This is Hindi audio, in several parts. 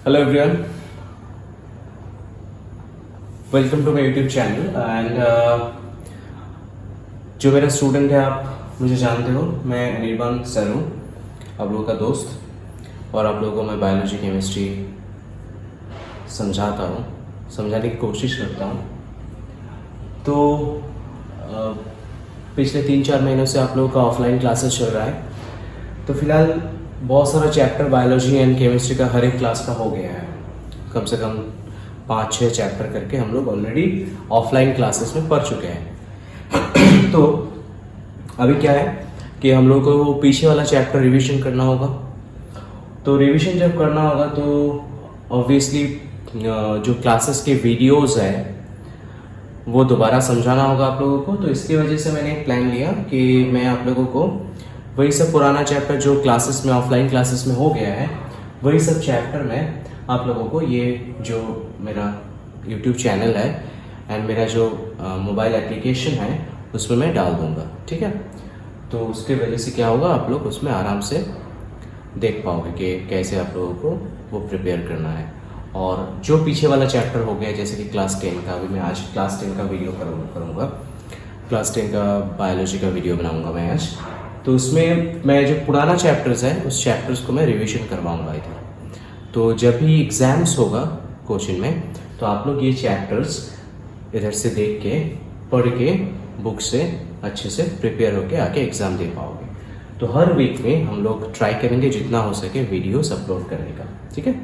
Hello everyone, welcome to my YouTube channel and जो मेरा स्टूडेंट है आप मुझे जानते हो। मैं अनिर्बान सर हूँ, आप लोगों का दोस्त, और आप लोगों को मैं बायोलॉजी केमिस्ट्री समझाने की कोशिश करता हूँ। तो पिछले 3-4 महीनों से आप लोगों का ऑफलाइन क्लासेस चल रहा है। तो फिलहाल बहुत सारा चैप्टर बायोलॉजी एंड केमिस्ट्री का हर एक क्लास का हो गया है। कम से कम 5-6 चैप्टर करके हम लोग ऑलरेडी ऑफलाइन क्लासेस में पढ़ चुके हैं। तो अभी क्या है कि हम लोग को पीछे वाला चैप्टर रिवीजन करना होगा। तो रिवीजन जब करना होगा तो ऑब्वियसली जो क्लासेस के वीडियोस है वो दोबारा समझाना होगा आप लोगों को। तो इसकी वजह से मैंने एक प्लान लिया कि मैं आप लोगों को वही सब पुराना चैप्टर जो क्लासेस में ऑफलाइन क्लासेस में हो गया है, वही सब चैप्टर में आप लोगों को ये जो मेरा YouTube चैनल है एंड मेरा जो मोबाइल एप्लीकेशन है उसमें मैं डाल दूंगा, ठीक है। तो उसके वजह से क्या होगा, आप लोग उसमें आराम से देख पाओगे कि कैसे आप लोगों को वो प्रिपेयर करना है। और जो पीछे वाला चैप्टर हो गया, जैसे कि क्लास 10 का, अभी मैं आज क्लास 10 का वीडियो करूँगा, क्लास 10 का बायोलॉजी का वीडियो बनाऊँगा मैं आज। तो उसमें मैं जो पुराना चैप्टर्स है उस चैप्टर्स को मैं रिवीजन करवाऊँगा इधर। तो जब भी एग्ज़ाम्स होगा कोचिंग में तो आप लोग ये चैप्टर्स इधर से देख के पढ़ के बुक से अच्छे से प्रिपेयर होके आके एग्ज़ाम दे पाओगे। तो हर वीक में हम लोग ट्राई करेंगे जितना हो सके वीडियोस अपलोड करने का, ठीक है।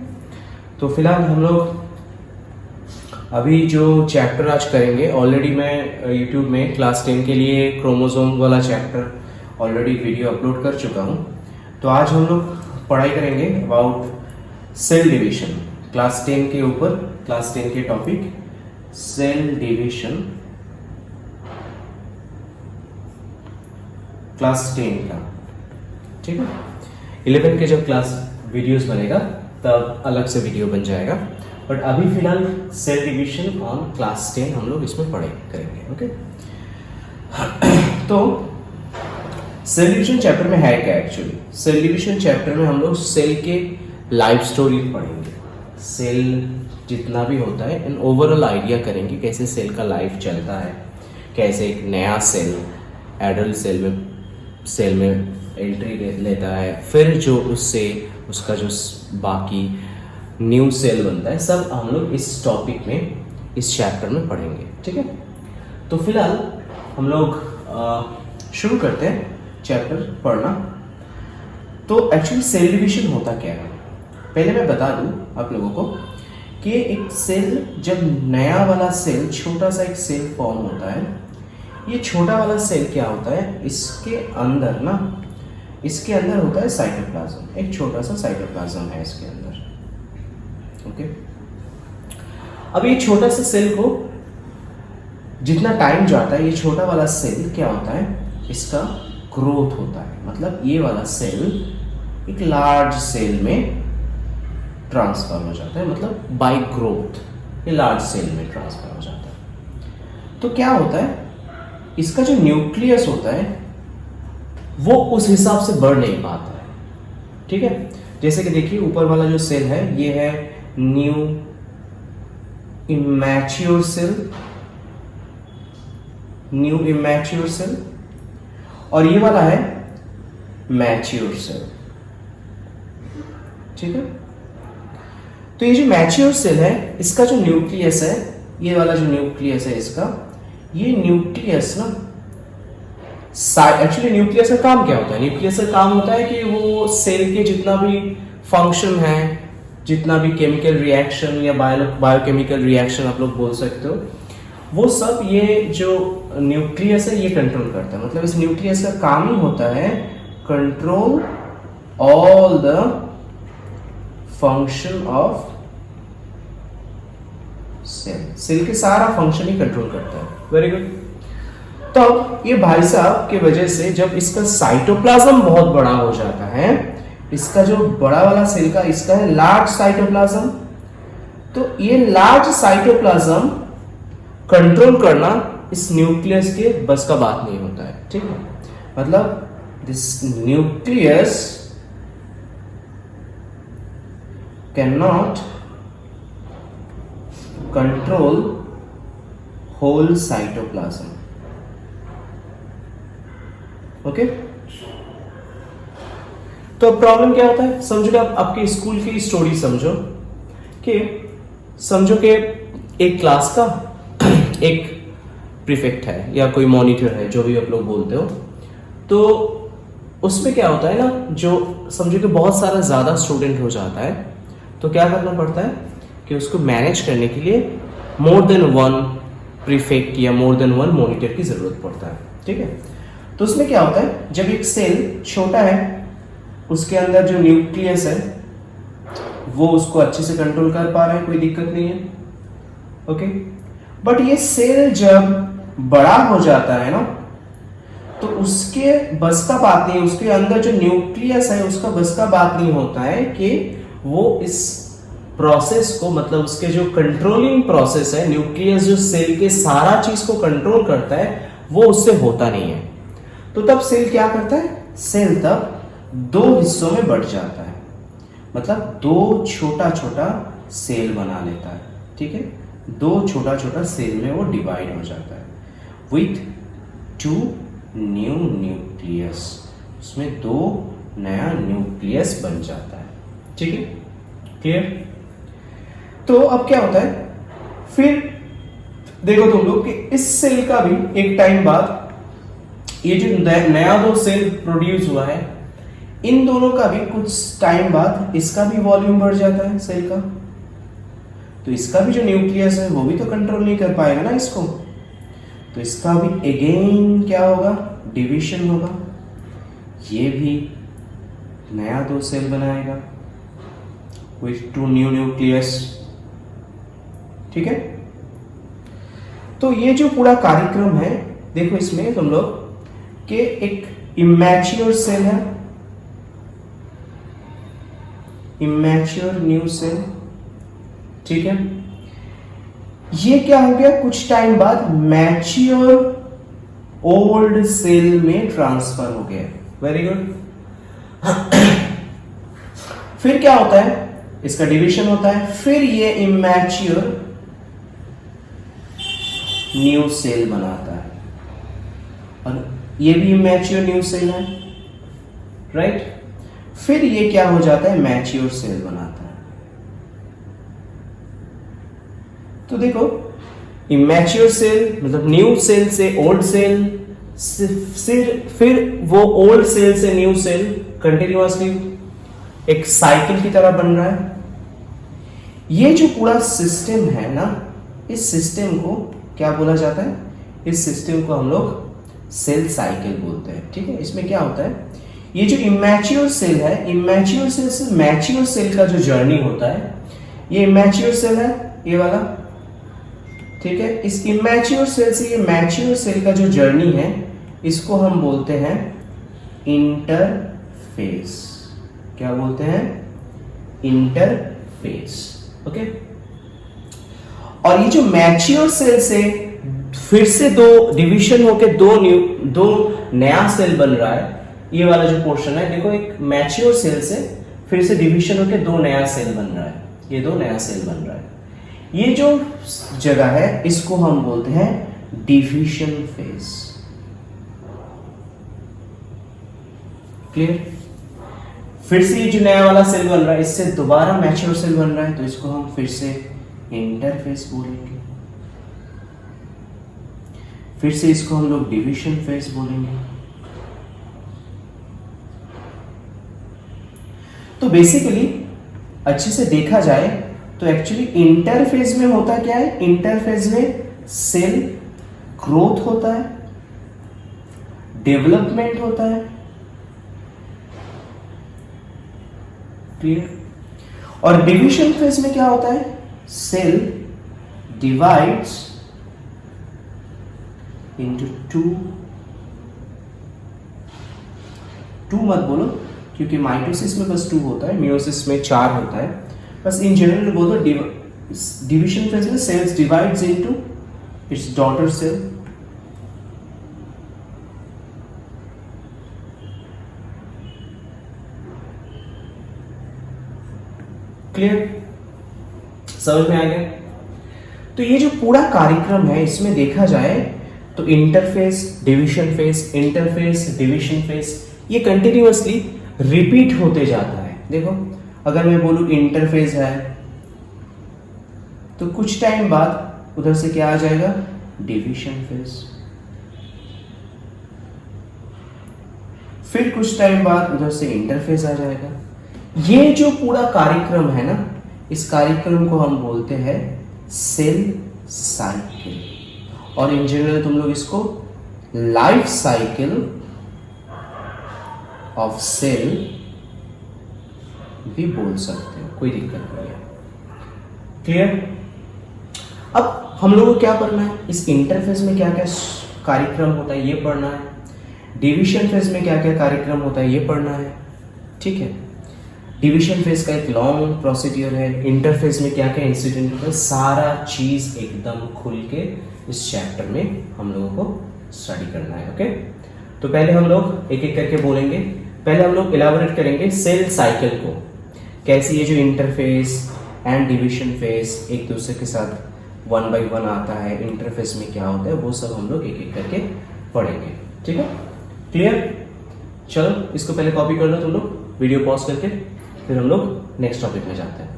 तो फिलहाल हम लोग अभी जो चैप्टर आज करेंगे, ऑलरेडी मैं यूट्यूब में क्लास 10 के लिए क्रोमोसोम वाला चैप्टर ऑलरेडी वीडियो अपलोड कर चुका हूँ। तो आज हम लोग पढ़ाई करेंगे अबाउट सेल डिवीजन, क्लास 10 के ऊपर, क्लास 10 के टॉपिक सेल डिवीजन, क्लास 10 का, ठीक है। 11 के जब क्लास वीडियोस बनेगा तब अलग से वीडियो बन जाएगा, बट अभी फिलहाल सेल डिवीजन ऑन क्लास 10 हम लोग इसमें पढ़ाई करेंगे, ओके। तो सेल डिवीजन चैप्टर में है क्या एक्चुअली? सेल डिवीजन चैप्टर में हम लोग सेल के लाइफ स्टोरी पढ़ेंगे, सेल जितना भी होता है एन ओवरऑल आइडिया करेंगे कैसे सेल का लाइफ चलता है, कैसे एक नया सेल एडल्ट सेल में एंट्री लेता है, फिर जो उससे उसका जो बाकी न्यू सेल बनता है, सब हम लोग इस टॉपिक में, इस चैप्टर में पढ़ेंगे, ठीक है। तो फिलहाल हम लोग शुरू करते हैं चैप्टर पढ़ना। तो एक्चुअली सेल डिवीजन होता क्या है, पहले मैं बता दूं आप लोगों को कि एक सेल, जब नया वाला सेल, छोटा सा एक सेल फॉर्म होता है, ये छोटा वाला सेल क्या होता है, इसके अंदर होता है साइटोप्लाज्म, एक छोटा सा साइटोप्लाज्म है इसके अंदर, ओके। अब ये छोटा सा सेल को जितना टाइम जाता है, ये छोटा वाला सेल क्या होता है, इसका ग्रोथ होता है। मतलब ये वाला सेल एक लार्ज सेल में ट्रांसफर हो जाता है, मतलब बाय ग्रोथ ये लार्ज सेल में ट्रांसफर हो जाता है। तो क्या होता है, इसका जो न्यूक्लियस होता है वो उस हिसाब से बढ़ नहीं पाता है, ठीक है। जैसे कि देखिए ऊपर वाला जो सेल है ये है न्यू इमैच्योर सेल, और ये वाला है मैच्योर सेल, ठीक है। तो ये जो मैच्योर सेल है, इसका जो न्यूक्लियस है, ये वाला जो न्यूक्लियस है इसका, ये न्यूक्लियस ना, एक्चुअली न्यूक्लियस का काम क्या होता है? न्यूक्लियस का काम होता है कि वो सेल के जितना भी फंक्शन है, जितना भी केमिकल रिएक्शन या बायोकेमिकल रिएक्शन आप लोग बोल सकते हो, वो सब ये जो न्यूक्लियस है ये कंट्रोल करता है। मतलब इस न्यूक्लियस का काम ही होता है control all the function of cell के सारा फंक्शन ही कंट्रोल करता है। Very good. तो ये भाई साहब की वजह से जब इसका साइटोप्लाज्म बहुत बड़ा हो जाता है, इसका जो बड़ा वाला सेल का, इसका है लार्ज साइटोप्लाज्म, तो ये लार्ज साइटोप्लाज्म कंट्रोल करना इस न्यूक्लियस के बस का बात नहीं होता है, ठीक है। मतलब this nucleus can not control whole cytoplasm. Okay, तो प्रॉब्लम क्या होता है, समझो कि आप आपके स्कूल की स्टोरी समझो कि एक क्लास का एक प्रीफेक्ट है या कोई मॉनिटर है, जो भी आप लोग बोलते हो। तो उसमें क्या होता है ना, जो समझो कि बहुत सारा ज़्यादा स्टूडेंट हो जाता है, तो क्या करना पड़ता है कि उसको मैनेज करने के लिए मोर देन वन प्रीफेक्ट या मोर देन वन मॉनिटर की ज़रूरत पड़ता है। ठीक है, तो उसमें क्या होता है, जब एक सेल छोटा है, उसके अंदर जो न्यूक्लियस है वो उसको अच्छे से कंट्रोल कर पा रहा है, कोई दिक्कत नहीं है। ओके, बट ये सेल जब बड़ा हो जाता है ना, तो उसके बस का बात नहीं, उसके अंदर जो न्यूक्लियस है उसका बस का बात नहीं होता है कि वो इस प्रोसेस को, मतलब उसके जो कंट्रोलिंग प्रोसेस है, न्यूक्लियस जो सेल के सारा चीज को कंट्रोल करता है, वो उससे होता नहीं है। तो तब सेल क्या करता है, सेल तब दो हिस्सों में बढ़ जाता है, मतलब दो छोटा छोटा सेल बना लेता है। ठीक है, दो छोटा छोटा सेल में वो डिवाइड हो जाता है विथ टू न्यू न्यूक्लियस, उसमें दो नया न्यूक्लियस बन जाता है। ठीक है, क्लियर। तो अब क्या होता है, फिर देखो तुम लोग कि इस सेल का भी एक टाइम बाद ये जो नया दो सेल प्रोड्यूस हुआ है, इन दोनों का भी कुछ टाइम बाद इसका भी वॉल्यूम बढ़ जाता है सेल का। तो इसका भी जो न्यूक्लियस है वो भी तो कंट्रोल नहीं कर पाएगा ना इसको, तो इसका भी अगेन क्या होगा, डिवीजन होगा। ये भी नया दो सेल बनाएगा विथ टू न्यू न्यूक्लियस। ठीक है, तो ये जो पूरा कार्यक्रम है, देखो इसमें तुम लोग के एक इमैच्योर सेल है, इमैच्योर न्यू सेल। ठीक है, ये क्या हो गया, कुछ टाइम बाद मैच्योर ओल्ड सेल में ट्रांसफर हो गया। Very good. फिर क्या होता है, इसका डिवीजन होता है, फिर ये इमैच्योर न्यू सेल बनाता है, और ये भी इमैच्योर न्यू सेल है, राइट। फिर ये क्या हो जाता है, मैच्योर सेल बनाता है। तो देखो, इमैच्योर सेल मतलब न्यू सेल से ओल्ड सेल, फिर वो ओल्ड सेल से न्यू सेल कंटिन्यूअसली एक साइकिल की तरह बन रहा है। ये जो पूरा सिस्टम है ना, इस सिस्टम को क्या बोला जाता है, इस सिस्टम को हम लोग सेल साइकिल बोलते हैं। ठीक है, इसमें क्या होता है, ये जो इमैच्योर सेल है, इमैच्योर सेल से मैच्योर सेल का जो जर्नी होता है, ये इमैच्योर सेल है ये वाला। ठीक है, इस इमैच्योर सेल से ये मैच्योर सेल का जो जर्नी है, इसको हम बोलते हैं इंटरफेस। क्या बोलते हैं, इंटरफेस। ओके, और ये जो मैच्योर सेल से फिर से दो डिवीजन होके दो नया सेल बन रहा है, ये वाला जो पोर्शन है, देखो एक मैच्योर सेल से फिर से डिवीजन होके दो नया सेल बन रहा है, ये दो नया सेल बन रहा है। ये जो जगह है, इसको हम बोलते हैं डिवीजन फेज। क्लियर। फिर से ये जो नया वाला सेल बन रहा है, इससे दोबारा मैच्योर सेल बन रहा है, तो इसको हम फिर से इंटरफेस बोलेंगे। फिर से इसको हम लोग डिवीजन फेज बोलेंगे। तो बेसिकली अच्छे से देखा जाए तो एक्चुअली इंटरफेज में होता क्या है, इंटरफेज में सेल ग्रोथ होता है, डेवलपमेंट होता है। क्लियर। और डिवीजन फेज में क्या होता है, सेल डिवाइड्स इंटू टू मत बोलो, क्योंकि माइटोसिस में बस 2 होता है, मियोसिस में 4 होता है। बस इन जनरल बोल दो, डिवीजन फेज में cells divides into its daughter cell. Clear, समझ में आ गया? तो ये जो पूरा कार्यक्रम है इसमें देखा जाए तो interface, division face, interface, division face, ये कंटिन्यूअसली रिपीट होते जाता है। देखो अगर मैं बोलूं इंटरफेस है तो कुछ टाइम बाद उधर से क्या आ जाएगा, डिवीजन फेस, फिर कुछ टाइम बाद उधर से इंटरफेस आ जाएगा। ये जो पूरा कार्यक्रम है ना, इस कार्यक्रम को हम बोलते हैं सेल साइकिल, और इन जनरल तुम लोग इसको लाइफ साइकिल ऑफ सेल भी बोल सकते हो, कोई दिक्कत नहीं है। क्लियर? अब हम लोगों को क्या पढ़ना है, इस इंटरफेस में क्या क्या कार्यक्रम होता है ये पढ़ना है, डिवीजन फेज में क्या क्या कार्यक्रम होता है ये पढ़ना है। ठीक है, डिवीजन फेज का एक लॉन्ग प्रोसीड्यूर है, इंटरफेस में क्या क्या इंसिडेंट होता है, सारा चीज एकदम खुल के इस चैप्टर में हम लोगों को स्टडी करना है। ओके, तो पहले हम लोग एक एक करके बोलेंगे। पहले हम लोग इलाबोरेट करेंगे सेल साइकिल को, कैसे ये जो इंटरफेस एंड डिवीजन फेज एक दूसरे के साथ 1 by 1 आता है, इंटरफेस में क्या होता है वो सब हम लोग एक एक करके पढ़ेंगे। ठीक है, क्लियर? चलो इसको पहले कॉपी कर लो तुम लोग, वीडियो पॉज करके, फिर हम लोग नेक्स्ट टॉपिक में जाते हैं।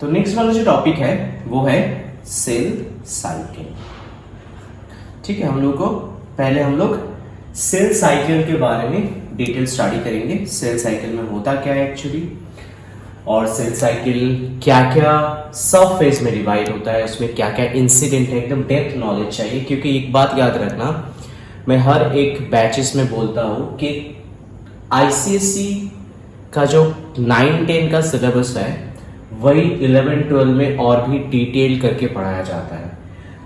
तो नेक्स्ट वाला जो टॉपिक है वो है सेल साइकिल। ठीक है, हम लोग को पहले हम लोग सेल साइकिल के बारे में डिटेल स्टडी करेंगे। सेल साइकिल में होता क्या है एक्चुअली, और सेल साइकिल क्या क्या सब फेज में डिवाइड होता है, उसमें क्या क्या इंसिडेंट है, एकदम डेप्थ नॉलेज चाहिए। क्योंकि एक बात याद रखना, मैं हर एक बैचेस में बोलता हूँ कि आईसीएसई का जो 9-10 का सिलेबस है वही 11-12 में और भी डिटेल करके पढ़ाया जाता है।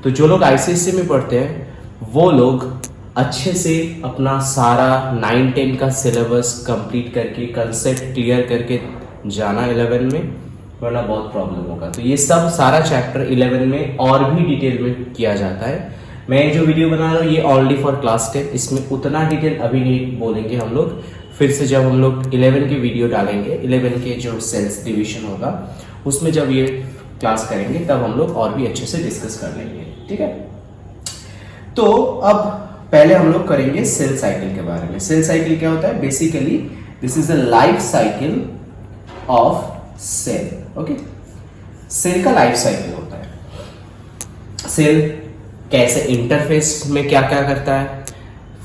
तो जो लोग आईसीएसई में पढ़ते हैं वो लोग अच्छे से अपना सारा 9-10 का सिलेबस कंप्लीट करके कंसेप्ट क्लियर करके जाना 11 में, वरना बहुत प्रॉब्लम होगा। तो ये सब सारा चैप्टर 11 में और भी डिटेल में किया जाता है। मैं जो वीडियो बना रहा हूँ ये ओनली फॉर क्लास 10, इसमें उतना डिटेल अभी नहीं बोलेंगे हम लोग। फिर से जब हम लोग 11 की वीडियो डालेंगे, 11 के जो सेल्स डिवीजन होगा उसमें जब ये क्लास करेंगे तब हम लोग और भी अच्छे से डिस्कस कर लेंगे। ठीक है, तो अब पहले हम लोग करेंगे सेल साइकिल के बारे में। सेल साइकिल क्या होता है? Basically this is the life cycle of cell. Okay, cell का लाइफ साइकिल होता है। सेल कैसे इंटरफेस में क्या क्या करता है,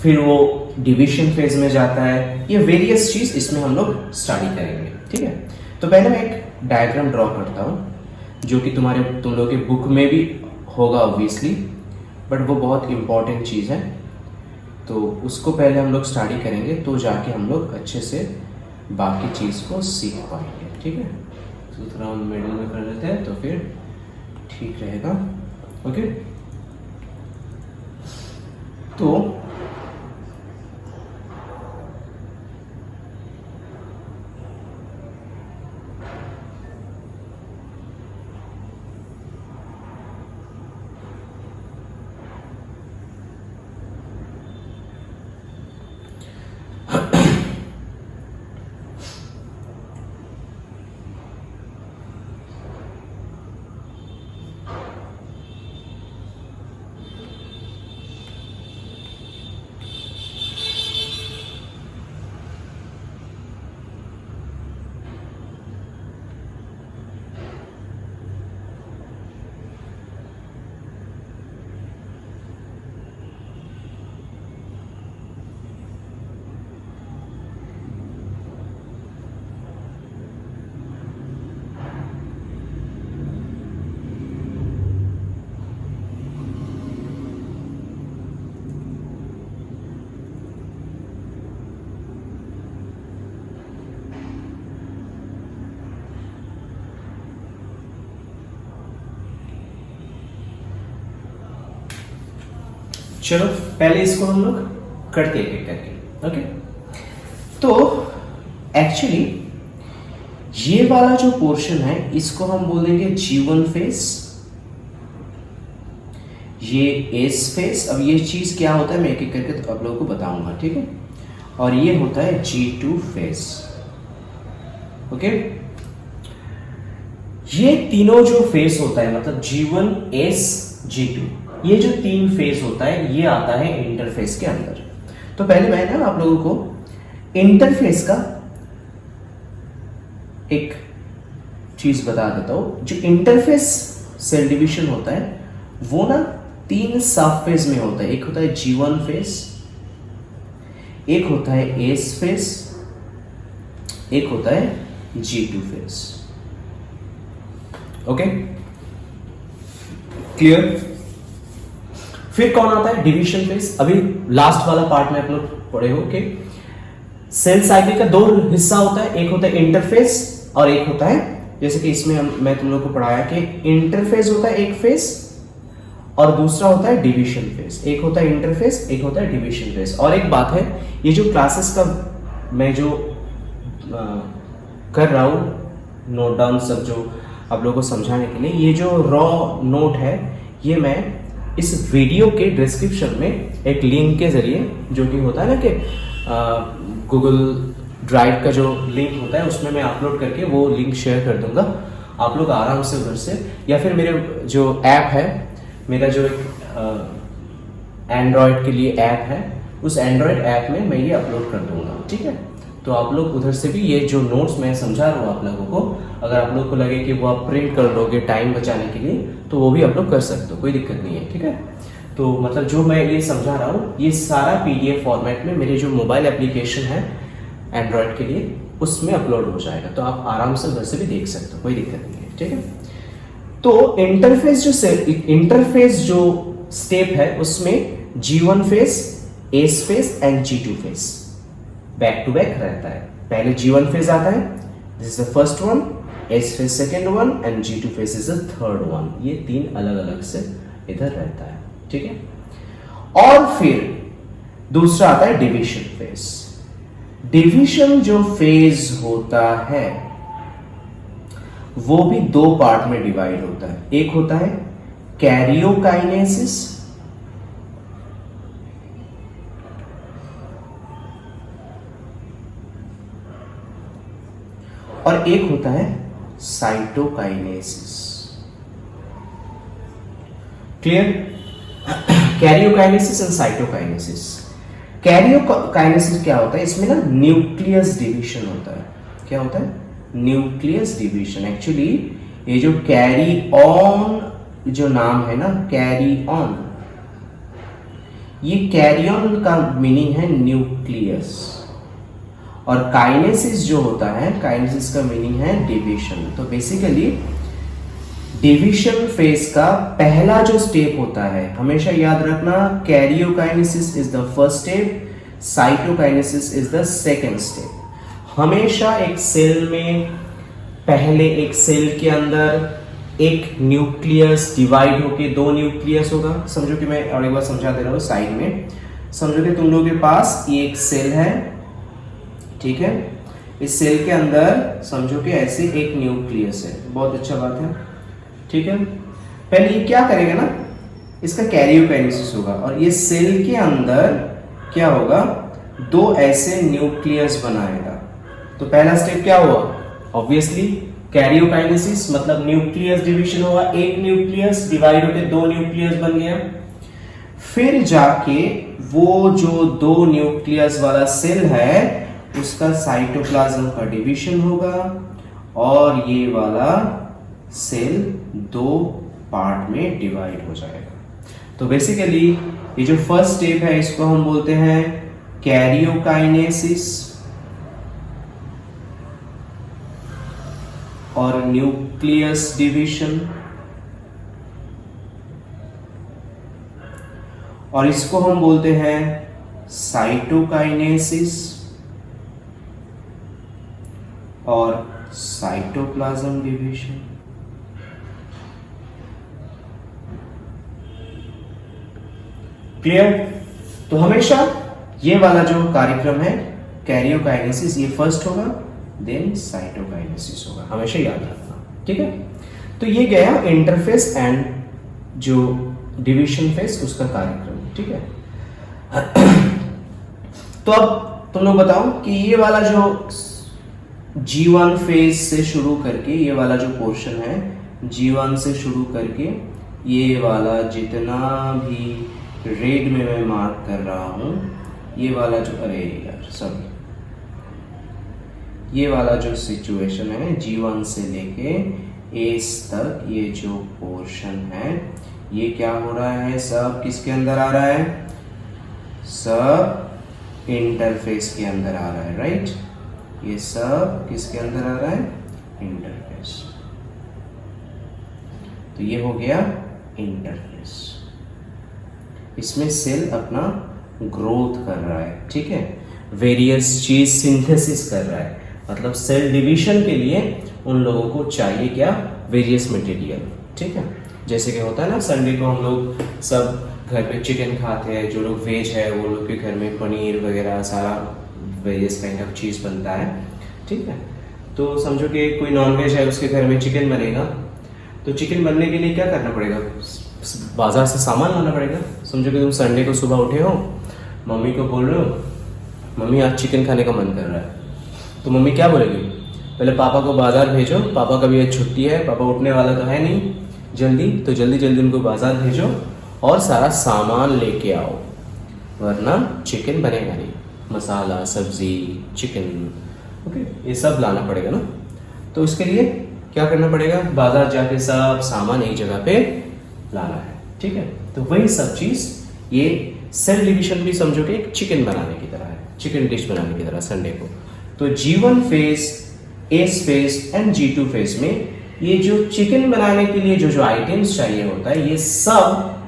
फिर वो डिवीजन फेज में जाता है, ये वेरियस चीज इसमें हम लोग स्टडी करेंगे। ठीक है, तो पहले मैं एक डायग्राम ड्रॉ करता हूँ जो कि तुम लोग के बुक में भी होगा ऑब्वियसली, बट वो बहुत इंपॉर्टेंट चीज़ है, तो उसको पहले हम लोग स्टडी करेंगे तो जाके हम लोग अच्छे से बाकी चीज़ को सीख पाएंगे। ठीक है, तो थोड़ा हम मिडिल में कर लेते हैं तो फिर ठीक रहेगा। ओके, तो चलो पहले इसको हम लोग करते एक एक करके। ओके, तो एक्चुअली ये वाला जो पोर्शन है इसको हम बोलेंगे G1 फेस, ये एस फेस। अब ये चीज क्या होता है मैं एक एक करके आप लोगों को बताऊंगा। ठीक है, और ये होता है G2 फेस। ओके। ये तीनों जो फेस होता है मतलब G1, S, G2, ये जो तीन फेस होता है ये आता है इंटरफेस के अंदर। तो पहले मैं ना आप लोगों को इंटरफेस का एक चीज बता देता हूं। जो इंटरफेस सेल डिवीजन होता है वो ना तीन सब फेज में होता है। एक होता है G1 फेस, एक होता है S फेस, एक होता है G2 फेस। Okay, clear. फिर कौन आता है डिवीजन फेस। अभी लास्ट वाला पार्ट में आप लोग पढ़े हो कि सेल साइकिल का दो हिस्सा होता है, एक होता है इंटरफेस और एक होता है, जैसे कि इसमें मैं तुम लोग को पढ़ाया कि इंटरफेस होता है एक फेस और दूसरा होता है डिवीजन फेस। एक होता है इंटरफेस, एक होता है डिवीजन फेस। और एक बात है, ये जो क्लासेस का मैं जो कर रहा हूं नोट डाउन सब जो आप लोगों को समझाने के लिए, ये जो रॉ नोट है ये मैं इस वीडियो के डिस्क्रिप्शन में एक लिंक के जरिए, जो कि होता है ना कि गूगल ड्राइव का जो लिंक होता है उसमें मैं अपलोड करके वो लिंक शेयर कर दूंगा। आप लोग आराम से उधर से, या फिर मेरे जो ऐप है, मेरा जो एक एंड्रॉयड के लिए ऐप है, उस एंड्रॉयड ऐप में मैं ये अपलोड कर दूंगा, ठीक है। तो आप लोग उधर से भी ये जो नोट्स मैं समझा रहा हूँ आप लोगों को, अगर आप लोग को लगे कि वो आप प्रिंट कर लोगे टाइम बचाने के लिए, तो वो भी आप लोग कर सकते हो, कोई दिक्कत नहीं है, ठीक है। तो मतलब जो मैं ये समझा रहा हूँ ये सारा PDF फॉर्मेट में मेरे जो मोबाइल एप्लीकेशन है एंड्रॉयड के लिए उसमें अपलोड हो जाएगा। तो आप आराम से उधर से भी देख सकते हो, कोई दिक्कत नहीं है, ठीक है। तो इंटरफेस जो स्टेप है उसमें G1 phase, S phase and G2 phase back to back रहता है। पहले G1 फेज आता है, this is the first one, S phase second one and G2 phase is the third one. ये तीन अलग अलग से इधर रहता है, ठीक है। और फिर दूसरा आता है डिवीजन फेज। डिवीजन जो फेज होता है वो भी दो पार्ट में डिवाइड होता है। एक होता है कैरियोकाइनेसिस और एक होता है cytokinesis. Clear? Karyokinesis and cytokinesis. Karyokinesis क्या होता है? इसमें ना न्यूक्लियस डिवीजन होता है। क्या होता है? Nucleus division. एक्चुअली ये जो कैरी ऑन जो नाम है ना, कैरी ऑन, ये कैरी ऑन का मीनिंग है न्यूक्लियस, और काइनेसिस जो होता है, काइनेसिस का मीनिंग है डिवीजन। तो बेसिकली डिवीजन फेज का पहला जो स्टेप होता है, हमेशा याद रखना, karyokinesis is the first step, cytokinesis is the second step. हमेशा एक सेल में पहले एक सेल के अंदर एक न्यूक्लियस डिवाइड होके दो न्यूक्लियस होगा। समझो कि मैं और एक बार समझा दे रहा हूं साइड में। समझो कि तुम लोगों के पास ये एक सेल है, ठीक है। इस सेल के अंदर समझो कि ऐसे एक न्यूक्लियस है। बहुत अच्छा बात है, ठीक है। पहले ये क्या करेगा ना, इसका कैरियोकाइनेसिस होगा, और ये सेल के अंदर क्या होगा, दो ऐसे न्यूक्लियस बनाएगा। तो पहला स्टेप क्या हुआ? ऑब्वियसली कैरियोकाइनेसिस, मतलब न्यूक्लियस डिवीजन हुआ, एक न्यूक्लियस डिवाइड होकर दो न्यूक्लियस बन गया। फिर जाके वो जो दो न्यूक्लियस वाला सेल है उसका साइटोप्लाज्म का डिवीजन होगा, और ये वाला सेल दो पार्ट में डिवाइड हो जाएगा। तो बेसिकली ये जो फर्स्ट स्टेप है इसको हम बोलते हैं कैरियोकाइनेसिस और न्यूक्लियस डिवीजन, और इसको हम बोलते हैं साइटोकाइनेसिस और साइटोप्लाज्म डिवीजन। क्लियर? तो हमेशा ये वाला जो कार्यक्रम है कैरियोकाइनेसिस, ये फर्स्ट होगा, देन साइटोकाइनेसिस होगा, हमेशा याद रखना, ठीक है। तो ये गया इंटरफेस एंड जो डिवीजन फेस उसका कार्यक्रम, ठीक है। तो अब तुम लोग बताओ कि ये वाला जो G1 फेज से शुरू करके ये वाला जो पोर्शन है, G1 से शुरू करके ये वाला जितना भी रेड में मैं मार्क कर रहा हूँ, ये वाला जो, अरे यार सॉरी, ये वाला जो सिचुएशन है G1 से लेके एस तक, ये जो पोर्शन है ये क्या हो रहा है, सब किसके अंदर आ रहा है, सब इंटरफेस के अंदर आ रहा है, राइट। ये सब किसके अंदर आ रहा है, इंटरफेस। तो ये हो गया इंटरफेस। इसमें सेल अपना ग्रोथ कर रहा है, ठीक है, वेरियस चीज सिंथेसिस कर रहा है, मतलब सेल डिवीजन के लिए उन लोगों को चाहिए क्या, वेरियस मटेरियल, ठीक है। जैसे कि होता है ना, संडे को हम लोग सब घर पे चिकन खाते हैं, जो लोग वेज है वो लोग के घर में पनीर वगैरह सारा वेरियस काइंड ऑफ चीज़ बनता है, ठीक है। तो समझो कि कोई नॉन वेज है, उसके घर में चिकन बनेगा, तो चिकन बनने के लिए क्या करना पड़ेगा, बाजार से सामान लाना पड़ेगा। समझो कि तुम संडे को सुबह उठे हो, मम्मी को बोल रहे हो, मम्मी आज चिकन खाने का मन कर रहा है, तो मम्मी क्या बोलेगी, पहले पापा को बाजार भेजो, पापा का भी आज छुट्टी है, पापा उठने वाला तो है नहीं जल्दी, तो जल्दी जल्दी उनको बाजार भेजो और सारा सामान लेके आओ, वरना चिकन बनेगा नहीं, मसाला, सब्जी, चिकन, ओके, ये सब लाना पड़ेगा ना। तो इसके लिए क्या करना पड़ेगा, बाजार जाके सब सामान एक जगह पे लाना है, ठीक है। तो वही सब चीज ये सेल डिवीजन भी समझो कि एक चिकन बनाने की तरह है, चिकन डिश बनाने की तरह संडे को। तो G1 phase, S phase and G2 phase में ये जो चिकन बनाने के लिए जो जो आइटम्स चाहिए होता है, ये सब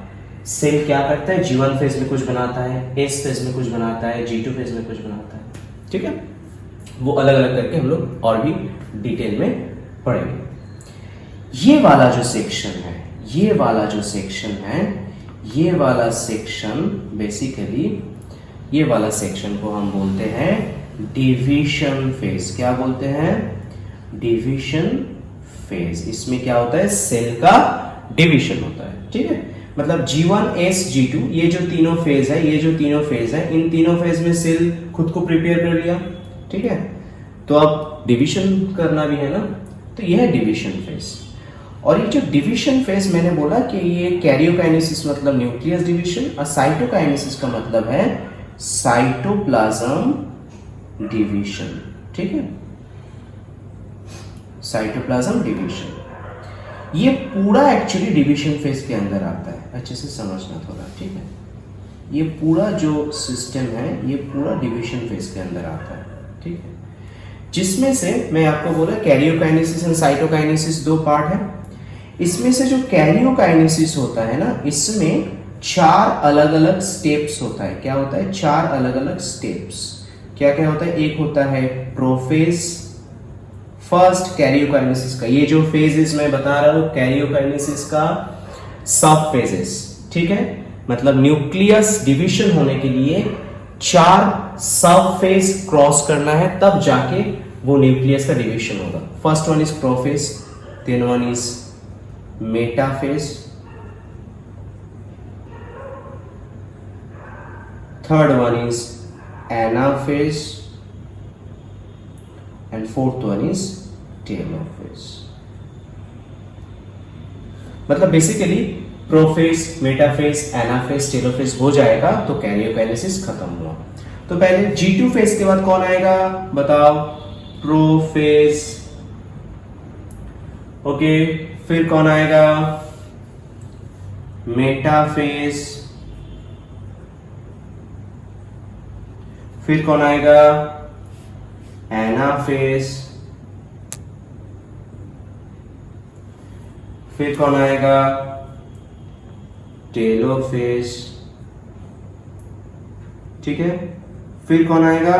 सेल क्या करता है, G1 फेज में कुछ बनाता है, एस फेज में कुछ बनाता है, G2 फेज में कुछ बनाता है, ठीक है। वो अलग अलग करके हम लोग और भी डिटेल में पढ़ेंगे। ये वाला जो सेक्शन है, ये वाला जो सेक्शन है, ये वाला सेक्शन बेसिकली, ये वाला सेक्शन को हम बोलते हैं डिवीजन फेज। क्या बोलते हैं, डिवीजन फेज। इसमें क्या होता है, सेल का डिवीजन होता है, ठीक है। मतलब G1, S, G2 ये जो तीनों फेज है, ये जो तीनों फेज है, इन तीनों फेज में सेल खुद को प्रिपेयर कर लिया, ठीक है। तो अब डिवीजन करना भी है ना, तो ये है डिवीजन फेज। और ये जो डिवीजन फेज मैंने बोला कि ये कैरियोकाइनेसिस मतलब न्यूक्लियस डिवीजन, और साइटोकाइनेसिस का मतलब है साइटोप्लाज्म डिवीजन, ठीक है, साइटोप्लाज्म डिवीजन। ये पूरा एक्चुअली डिवीजन फेज के अंदर आता है, अच्छे से समझना थोड़ा, ठीक है। ये पूरा जो सिस्टम है ये पूरा डिवीजन फेज के अंदर आता है, ठीक है। जिसमें से मैं आपको बोला कैरियोकाइनेसिस एंड साइटोकाइनेसिस दो पार्ट है। इसमें से जो कैरियोकाइनेसिस होता है ना, इसमें 4 अलग अलग स्टेप्स होता है। क्या होता है, 4 अलग अलग स्टेप्स। क्या क्या होता है, एक होता है प्रोफेज, फर्स्ट कैरियोकाइनेसिस का, ये जो फेजेस मैं बता रहा हूं कैरियोकाइनेसिस का सब फेजेस, ठीक है। मतलब न्यूक्लियस डिवीजन होने के लिए 4 सब फेज क्रॉस करना है, तब जाके वो न्यूक्लियस का डिवीजन होगा। First one is prophase, then one is metaphase, third one is anaphase and fourth one is telophase. मतलब basically prophase, metaphase, anaphase, telophase हो जाएगा तो कैरियोकाइनेसिस खत्म हुआ। तो पहले G2 फेज के बाद कौन आएगा बताओ, प्रोफेज, ओके। फिर कौन आएगा, मेटाफेज, फिर कौन आएगा, एनाफेज, फिर कौन आएगा, टेलोफेज, ठीक है। फिर कौन आएगा,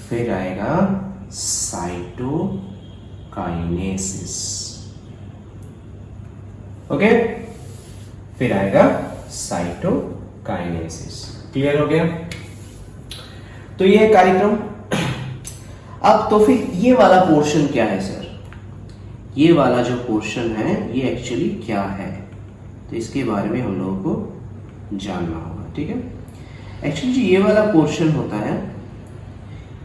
फिर आएगा साइटोकाइनेसिस, ओके। फिर आएगा साइटोकाइनेसिस। क्लियर हो गया। तो ये है कार्यक्रम। अब तो फिर ये वाला पोर्शन क्या है सर, ये वाला जो पोर्शन है ये एक्चुअली क्या है, तो इसके बारे में हम लोगों को जानना होगा, ठीक है। एक्चुअली जो ये वाला पोर्शन होता है,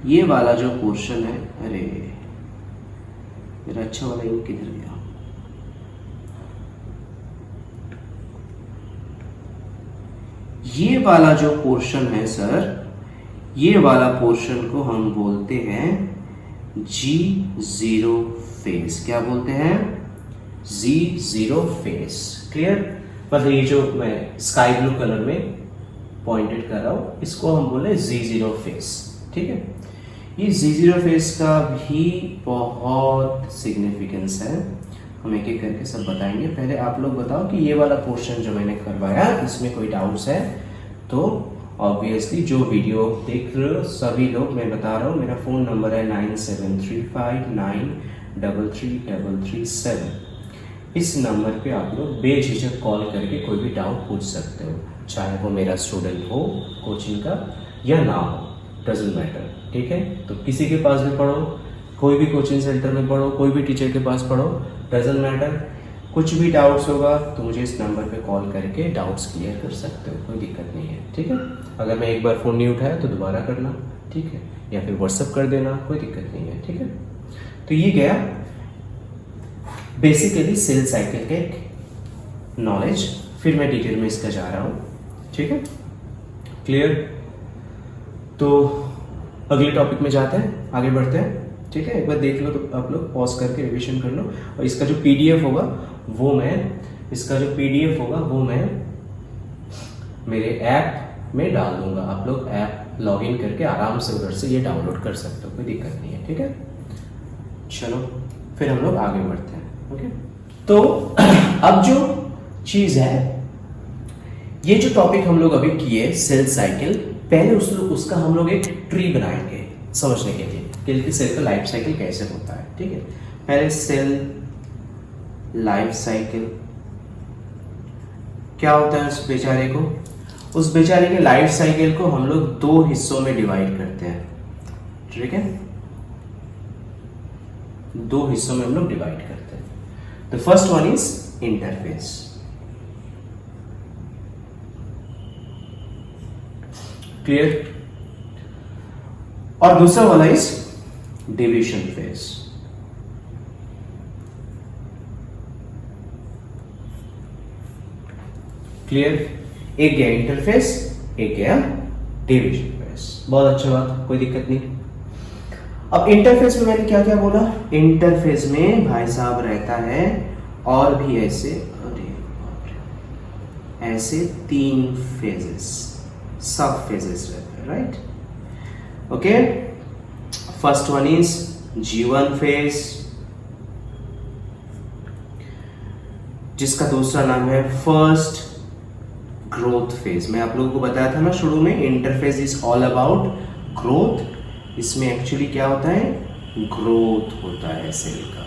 ये वाला जो पोर्शन है, अरे मेरा अच्छा वाला इंक किधर गया, ये वाला जो पोर्शन है सर, ये वाला पोर्शन को हम बोलते हैं G0 फेज। क्या बोलते हैं? G0 phase. क्लियर? मतलब ये जो मैं स्काई ब्लू कलर में पॉइंटेड कर रहा हूं, इसको हम बोले G0 फेज। ठीक है, ये G0 फेज का भी बहुत सिग्निफिकेंस है, हम एक एक करके सब बताएंगे। पहले आप लोग बताओ कि ये वाला पोर्शन जो मैंने करवाया इसमें कोई डाउट्स है तो ऑब्वियसली जो वीडियो देख रहे हो सभी लोग, मैं बता रहा हूँ, मेरा फ़ोन नंबर है 9735933337। इस नंबर पे आप लोग बेझिझक कॉल करके कोई भी डाउट पूछ सकते हो, चाहे वो मेरा स्टूडेंट हो कोचिंग का या ना हो, डजंट मैटर। ठीक है, तो किसी के पास भी पढ़ो, कोई भी कोचिंग सेंटर में पढ़ो, कोई भी टीचर के पास पढ़ो, डजंट मैटर। कुछ भी डाउट्स होगा तो मुझे इस नंबर पे कॉल करके डाउट्स क्लियर कर सकते हो, कोई दिक्कत नहीं है। ठीक है, अगर मैं एक बार फ़ोन नहीं उठाया तो दोबारा करना, ठीक है, या फिर व्हाट्सअप कर देना, कोई दिक्कत नहीं है। ठीक है, तो ये गया बेसिकली सेल साइकिल के नॉलेज। फिर मैं डिटेल में इसका जा रहा हूँ। ठीक है, क्लियर? तो अगले टॉपिक में जाते हैं, आगे बढ़ते हैं। ठीक है, एक बार देख लो तो आप लोग पॉज करके रिवीजन कर लो, और इसका जो पीडीएफ होगा वो मैं मेरे ऐप में डाल दूंगा। आप लोग ऐप लॉगिन करके आराम से उधर से ये डाउनलोड कर सकते हो, कोई दिक्कत नहीं है। ठीक है, चलो फिर हम लोग आगे बढ़ते हैं। ओके, तो अब जो चीज है, ये जो टॉपिक हम लोग अभी किए सेल साइकिल, पहले उसका हम लोग एक ट्री बनाएंगे समझने के लिए कि सेल का लाइफ साइकिल कैसे होता है। ठीक है, पहले सेल लाइफ साइकिल क्या होता है, उस बेचारे के लाइफ साइकिल को हम लोग दो हिस्सों में डिवाइड करते हैं। ठीक है, दो हिस्सों में हम लोग डिवाइड करते हैं। The first one is interface. Clear? और दूसरा वाला इज डिवीजन फेज। क्लियर? एक गया इंटरफेस, एक गया डिवीजन फेज। बहुत अच्छा बात, कोई दिक्कत नहीं। अब इंटरफेस में मैंने क्या क्या बोला? इंटरफेस में भाई साहब रहता है और भी ऐसे तीन फेजेस, सब फेजेस रहते हैं, right? Okay, first one is G1 phase, जिसका दूसरा नाम है फर्स्ट ग्रोथ फेज। मैं आप लोगों को बताया था ना शुरू में, interface is all about growth. इसमें एक्चुअली क्या होता है? ग्रोथ होता है सेल का।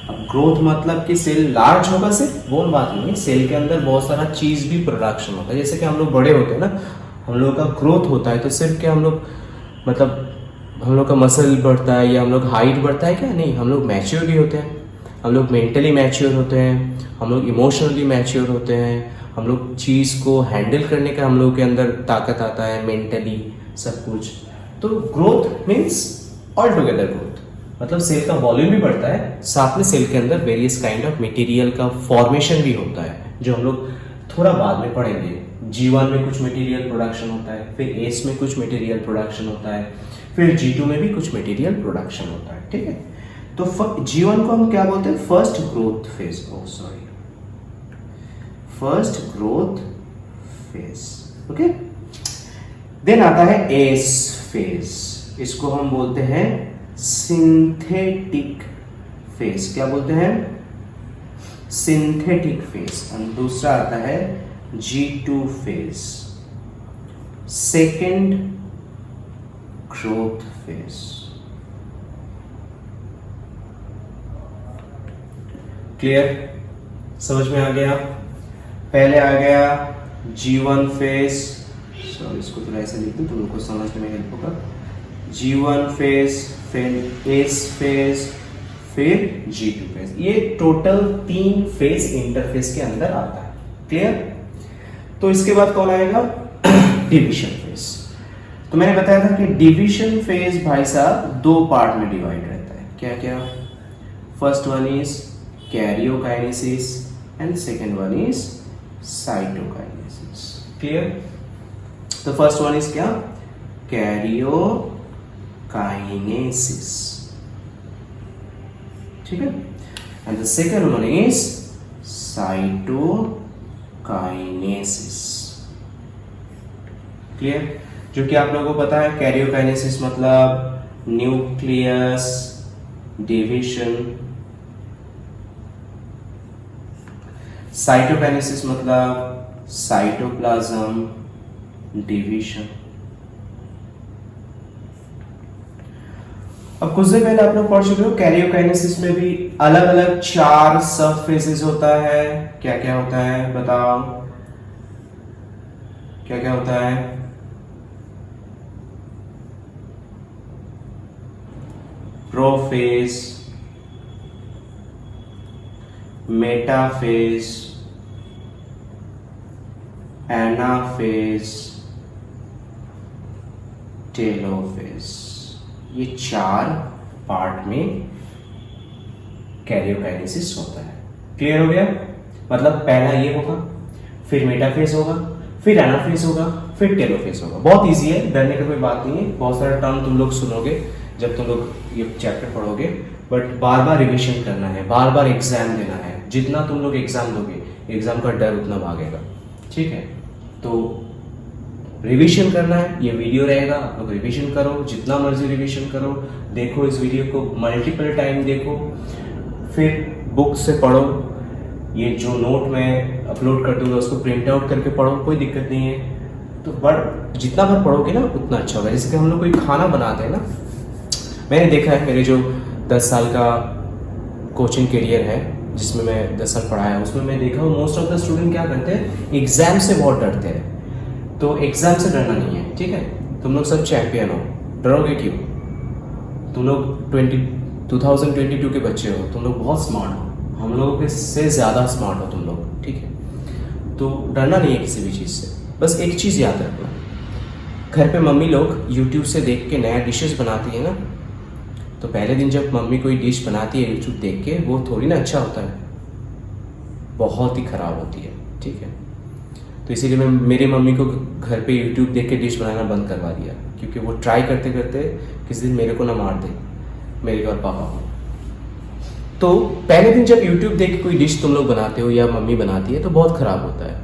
अब ग्रोथ मतलब कि सेल लार्ज होगा, सिर्फ वो बात नहीं है, सेल के अंदर बहुत सारा चीज भी प्रोडक्शन होता है। जैसे कि हम लोग बड़े होते हैं ना, हम लोग का ग्रोथ होता है, तो सिर्फ क्या हम लोग मतलब हम लोग का मसल बढ़ता है या हम लोग हाइट बढ़ता है क्या? नहीं, हम लोग मैच्योर भी होते हैं, हम लोग मेंटली मैच्योर होते हैं, हम लोग इमोशनली मैच्योर होते हैं, हम लोग चीज़ को हैंडल करने का हम लोग के अंदर ताकत आता है, मेंटली सब कुछ। तो growth means all together growth, मतलब सेल का वॉल्यूम भी बढ़ता है, साथ में सेल के अंदर वेरियस काइंड ऑफ मटेरियल का फॉर्मेशन भी होता है, जो हम लोग थोड़ा बाद में पढ़ेंगे। G1 में कुछ मटेरियल प्रोडक्शन होता है, फिर S में कुछ मटेरियल प्रोडक्शन होता है, फिर G2 में भी कुछ मटेरियल प्रोडक्शन होता है। ठीक है, तो G1 को हम क्या बोलते हैं? First growth phase. First growth phase. Okay, then आता है S फेज, इसको हम बोलते हैं सिंथेटिक फेज। क्या बोलते हैं? Synthetic phase. और दूसरा आता है G2 phase, second growth phase. Clear? समझ में आ गया? पहले आ गया G1 फेज, सॉरी इसको थोड़ा ऐसे लिख दूं तो उनको समझने में हेल्प होगा। G1 फेज, फिर S फेज, फिर G2 फेज। ये टोटल 3 फेज इंटरफेस के अंदर आता है। क्लियर? तो इसके बाद कौन आएगा? Division phase. तो मैंने बताया था कि डिवीजन फेज भाई साहब दो पार्ट में डिवाइड रहता है। क्या क्या? First one is karyokinesis and second one is cytokinesis. Clear? तो फर्स्ट वन इज क्या? कैरियोकाइनेसिस, ठीक है। And the second one is cytokinesis. Clear? जो कि आप लोगों को पता है कैरियोकाइनेसिस मतलब न्यूक्लियस डिवीजन, साइटोकाइनेसिस मतलब साइटोप्लाज्म डिवीजन। अब कुछ देर पहले आप लोग पढ़ चुके हो कैरियोकाइनेसिस में भी अलग अलग 4 सब फेजेस होता है। क्या क्या होता है बताओ? क्या क्या होता है? Prophase, metaphase, anaphase, telophase. ये 4 पार्ट में कैरियोकाइनेसिस होता है। क्लियर हो गया? मतलब पहला ये होगा, फिर मेटाफेज होगा, फिर एनाफेज होगा, फिर टेलोफेज होगा। बहुत इजी है, डरने की कोई बात नहीं है। बहुत सारा टर्म तुम लोग सुनोगे जब तुम लोग ये चैप्टर पढ़ोगे, बट बार बार रिविजन करना है, बार बार एग्जाम देना है। जितना तुम लोग एग्जाम दोगे, एग्जाम का डर उतना भागेगा, ठीक है। तो रिवीजन करना है, ये वीडियो रहेगा, आप लोग रिवीजन करो, जितना मर्जी रिवीजन करो। देखो इस वीडियो को मल्टीपल टाइम देखो, फिर बुक से पढ़ो। ये जो नोट मैं अपलोड कर दूंगा उसको प्रिंट आउट करके पढ़ो, कोई दिक्कत नहीं है। तो जितना बार पढ़ोगे ना उतना अच्छा होगा। जैसे कि हम लोग कोई खाना बनाते हैं ना, मैंने देखा है मेरे जो 10 साल का कोचिंग करियर है जिसमें मैं 10 साल पढ़ाया, उसमें मैं देखा हूँ मोस्ट ऑफ द स्टूडेंट क्या करते हैं, एग्जाम से बहुत डरते हैं। तो एग्जाम से डरना नहीं है, ठीक है। तुम लोग सब चैंपियन हो, डरोगे क्यों? तुम लोग 2022 के बच्चे हो, तुम लोग बहुत स्मार्ट हो, हम लोगों के से ज़्यादा स्मार्ट हो तुम लोग, ठीक है। तो डरना नहीं है किसी भी चीज़ से। बस एक चीज़ याद रखना, घर पे मम्मी लोग यूट्यूब से देख के नया डिशेस बनाती है ना, तो पहले दिन जब मम्मी कोई डिश बनाती है यूट्यूब देख के, वो थोड़ी ना अच्छा होता है, बहुत ही ख़राब होती है, ठीक है। तो इसीलिए मैं मेरी मम्मी को घर पे यूट्यूब देख के डिश बनाना बंद करवा दिया, क्योंकि वो ट्राई करते करते किसी दिन मेरे को ना मार दे, मेरे और पापा को। तो पहले दिन जब यूट्यूब देख के कोई डिश तुम लोग बनाते हो या मम्मी बनाती है तो बहुत ख़राब होता है।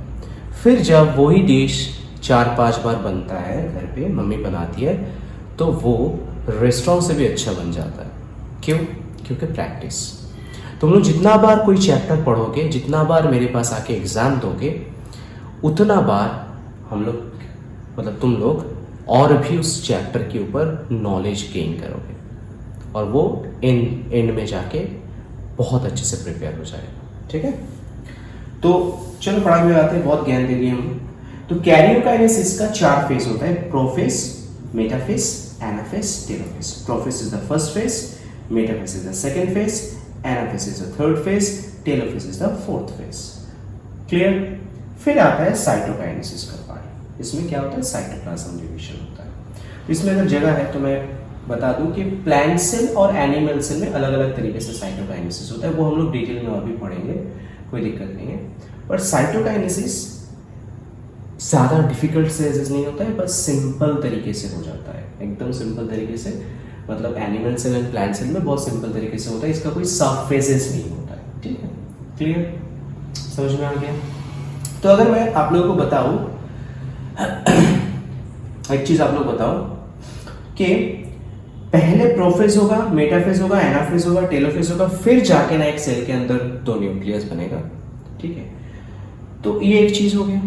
फिर जब वही डिश 4-5 बार बनता है घर पे, मम्मी बनाती है, तो वो रेस्टोरेंट से भी अच्छा बन जाता है। क्यों? क्योंकि प्रैक्टिस। तुम लोग जितना बार कोई चैप्टर पढ़ोगे, जितना बार मेरे पास आके एग्ज़ाम दोगे, उतना बार हम लोग मतलब तुम लोग और भी उस चैप्टर के ऊपर नॉलेज गेन करोगे, और वो एंड में जाके बहुत अच्छे से प्रिपेयर हो जाएगा, ठीक है। तो चलो पढ़ाई में आते हैं, बहुत ज्ञान दे दिए हम। तो कैरियोकाइनेसिस का 4 फेज होता है, prophase, metaphase, anaphase, telophase. Prophase is the first phase, metaphase is the second phase, anaphase is the third phase, telophase is the fourth phase. Clear? फिर आता है साइटोकाइनेसिस का पार्ट। इसमें क्या होता है, साइटोप्लाज्म डिवीजन होता है। इसमें अगर जगह है तो मैं बता दूं कि प्लांट सेल और एनिमल सेल में अलग अलग तरीके से साइटोकाइनेसिस होता है, वो हम लोग डिटेल में और भी पढ़ेंगे, कोई दिक्कत नहीं है। पर साइटोकाइनेसिस ज़्यादा डिफिकल्ट से नहीं होता है, बस सिंपल तरीके से हो जाता है, एकदम सिंपल तरीके से। मतलब animal cell and plant cell में बहुत सिंपल तरीके से होता है, इसका कोई सब फेजेस नहीं होता है, ठीक है। क्लियर? समझ में आ गया? तो अगर मैं आप लोगों को बताऊं एक चीज आप लोग बताओ कि पहले प्रोफेज होगा, मेटाफेज होगा, एनाफेज होगा, टेलोफेज होगा, फिर जाके ना एक सेल के अंदर 2 न्यूक्लियस बनेगा, ठीक है। तो ये एक चीज हो गया।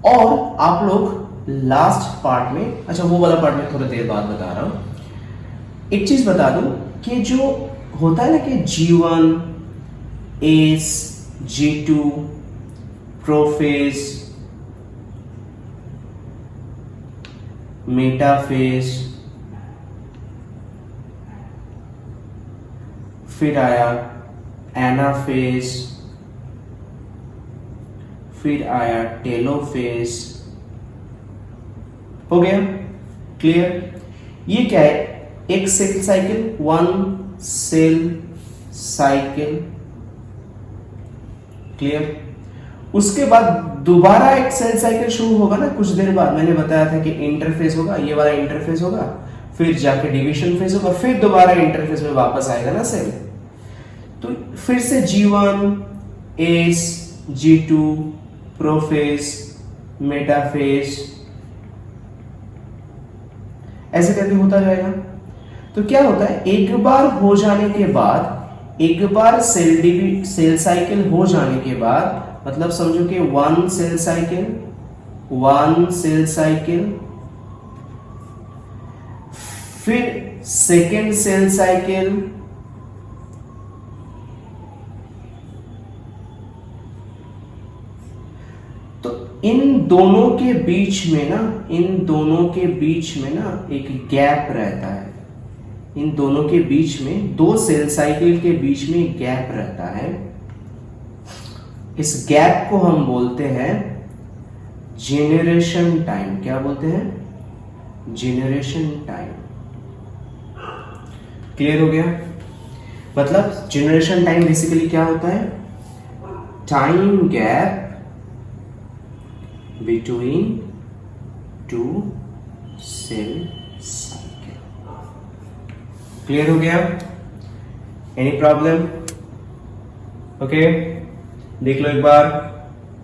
और आप लोग लास्ट पार्ट में, अच्छा वो वाला पार्ट में थोड़ी देर बाद बता रहा हूं, एक चीज बता दूं कि जो होता है ना कि G1, S, G2, prophase, metaphase, फिर आया एनाफेज, फिर आया टेलोफेज, हो गया। क्लियर? ये क्या है? एक cell cycle, one cell cycle, clear? उसके बाद दोबारा एक सेल साइकिल शुरू होगा ना कुछ देर बाद, मैंने बताया था कि इंटरफेस होगा, ये वाला इंटरफेस होगा, फिर जाके डिवीजन फेज होगा, फिर दोबारा इंटरफेस में वापस आएगा ना सेल। तो फिर से G1, S, G2, prophase, metaphase, ऐसे करके होता जाएगा। तो क्या होता है, एक बार हो जाने के बाद, एक बार सेल साइकिल हो जाने के बाद, मतलब समझो कि वन सेल साइकिल, फिर सेकेंड सेल साइकिल, तो इन दोनों के बीच में ना, एक गैप रहता है। इन दोनों के बीच में, दो सेल साइकिल के बीच में एक गैप रहता है। इस गैप को हम बोलते हैं जेनरेशन टाइम। क्या बोलते हैं? Generation time. क्लियर हो गया? मतलब जेनरेशन टाइम बेसिकली क्या होता है? Time gap between two cell cycle. Clear हो गया? Any problem? ओके, देख लो एक बार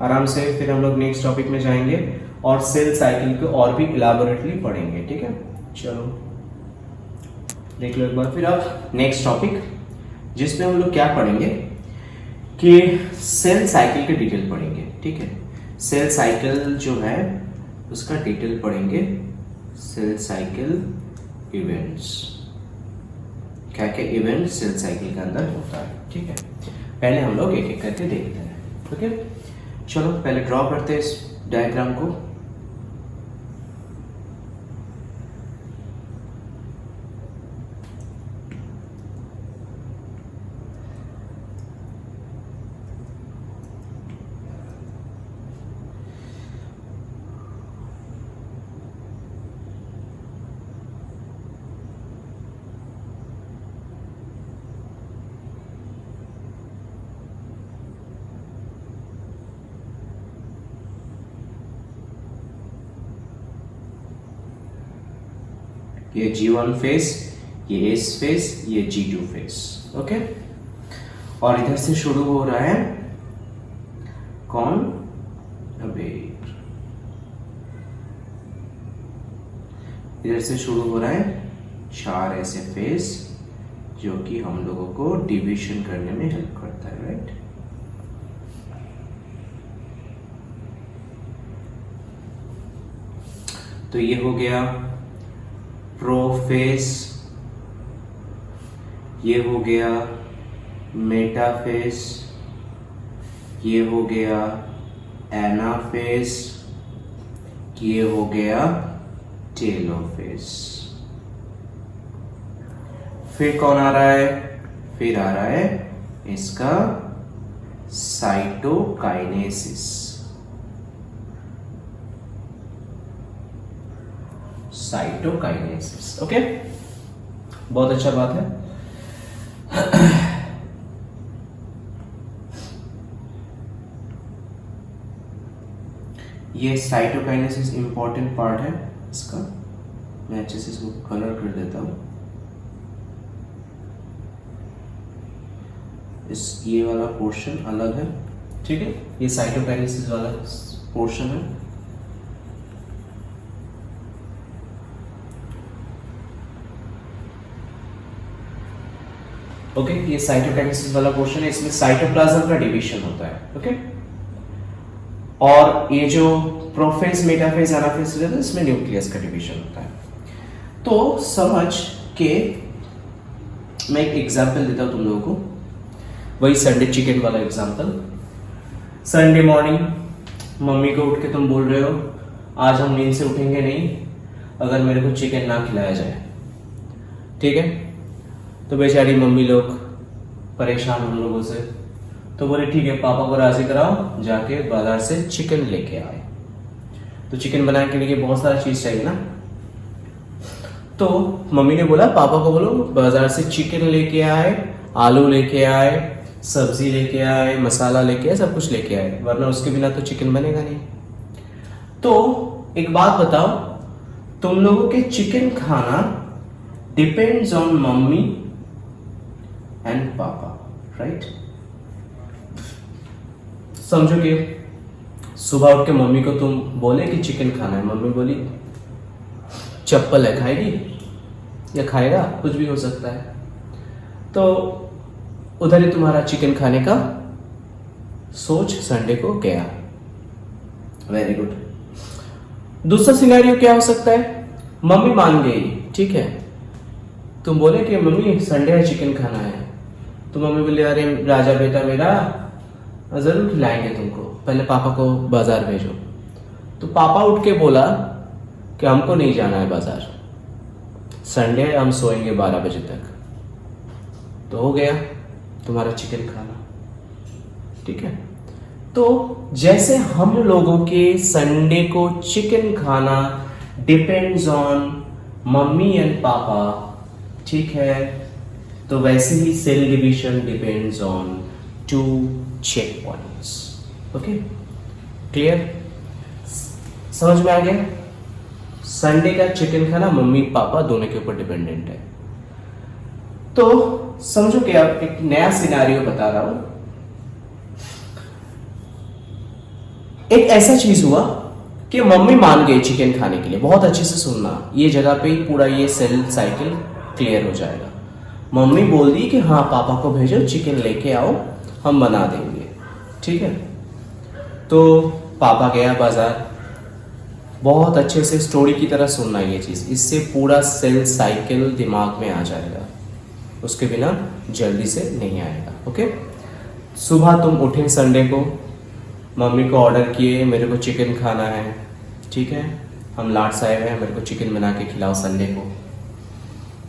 आराम से, फिर हम लोग नेक्स्ट टॉपिक में जाएंगे और सेल साइकिल को और भी इलाबोरेटली पढ़ेंगे। ठीक है, चलो देख लो एक बार। फिर अब नेक्स्ट टॉपिक जिसमें हम लोग क्या पढ़ेंगे कि सेल साइकिल के डिटेल पढ़ेंगे। ठीक है, सेल साइकिल जो है उसका डिटेल पढ़ेंगे। सेल साइकिल इवेंट्स, क्या क्या इवेंट सेल साइकिल के अंदर होता है। ठीक है, पहले हम लोग एक एक करके देखते हैं। ओके, चलो पहले ड्रॉ करते हैं इस डायग्राम को। ये G1 फेस, ये S फेस, ये G2 फेस। ओके, और इधर से शुरू हो रहा है कौन? अबेर। इधर से शुरू हो रहा है चार ऐसे फेस जो कि हम लोगों को डिवीजन करने में हेल्प करता है, राइट? तो ये हो गया प्रोफेस, ये हो गया मेटाफेस, ये हो गया एनाफेस, ये हो गया टेलोफेस। फिर कौन आ रहा है? फिर आ रहा है इसका साइटोकाइनेसिस। साइटोकाइनेसिस, ओके, बहुत अच्छा बात है। ये साइटोकाइनेसिस इंपॉर्टेंट पार्ट है इसका। मैं अच्छे से इसको कलर कर देता हूं। इस ये वाला पोर्शन अलग है, ठीक है, ये साइटोकाइनेसिस वाला पोर्शन है। ओके, ये साइटोकाइनेसिस वाला पोर्शन है, इसमें साइटोप्लाज्म का डिवीजन होता है। ओके, और ये जो प्रोफेज, मेटाफेज, एनाफेज होता है, इसमें न्यूक्लियस का डिवीजन होता है। तो समझ के मैं एक एग्जांपल देता हूं तुम लोगों को, वही संडे चिकन वाला एग्जांपल। संडे मॉर्निंग मम्मी को उठ के तुम बोल रहे हो आज हम नींद से उठेंगे नहीं अगर मेरे को चिकन ना खिलाया जाए, ठीक है? तो बेचारी मम्मी लोग परेशान हम लोगों से, तो बोले ठीक है पापा को राजी कराओ, जाके बाजार से चिकन लेके आए। तो चिकन बनाने के लिए बहुत सारा चीज चाहिए ना, तो मम्मी ने बोला पापा को बोलो बाजार से चिकन लेके आए, आलू लेके आए, सब्जी लेके आए, मसाला लेके आए, सब कुछ लेके आए, वरना उसके बिना तो चिकन बनेगा नहीं। तो एक बात बताओ, तुम लोगों के चिकन खाना डिपेंड्स ऑन मम्मी एंड पापा, राइट? समझो कि सुबह उठ के मम्मी को तुम बोले कि चिकन खाना है, मम्मी बोली चप्पल है, खाएगी या खाएगा, कुछ भी हो सकता है। तो उधर ही तुम्हारा चिकन खाने का सोच संडे को गया। Very good. दूसरा सिनेरियो क्या हो सकता है? मम्मी मान गई, ठीक है, तुम बोले कि मम्मी संडे है चिकन खाना है, तो मम्मी बोले अरे राजा बेटा मेरा जरूर खिलाएंगे तुमको, पहले पापा को बाजार भेजो। तो पापा उठ के बोला कि हमको नहीं जाना है बाजार, संडे है, हम सोएंगे 12 बजे तक। तो हो गया तुम्हारा चिकन खाना, ठीक है। तो जैसे हम लोगों के संडे को चिकन खाना डिपेंड्स ऑन मम्मी एंड पापा, ठीक है, तो वैसे ही cell division depends on 2 check points. Okay, clear? समझ में आ गया? संडे का चिकन खाना मम्मी पापा दोनों के ऊपर डिपेंडेंट है। तो समझो कि अब एक नया सिनेरियो बता रहा हूं। एक ऐसा चीज हुआ कि मम्मी मान गई चिकन खाने के लिए। बहुत अच्छे से सुनना, ये जगह पे ही पूरा ये सेल साइकिल क्लियर हो जाएगा। मम्मी बोल दी कि हाँ पापा को भेजो, चिकन लेके आओ, हम बना देंगे, ठीक है। तो पापा गया बाजार। बहुत अच्छे से स्टोरी की तरह सुनना ये चीज, इससे पूरा सेल साइकिल दिमाग में आ जाएगा, उसके बिना जल्दी से नहीं आएगा। ओके, सुबह तुम उठे संडे को, मम्मी को ऑर्डर किए मेरे को चिकन खाना है, ठीक है, हम लाट साहब हैं, मेरे को चिकन बना के खिलाओ संडे को।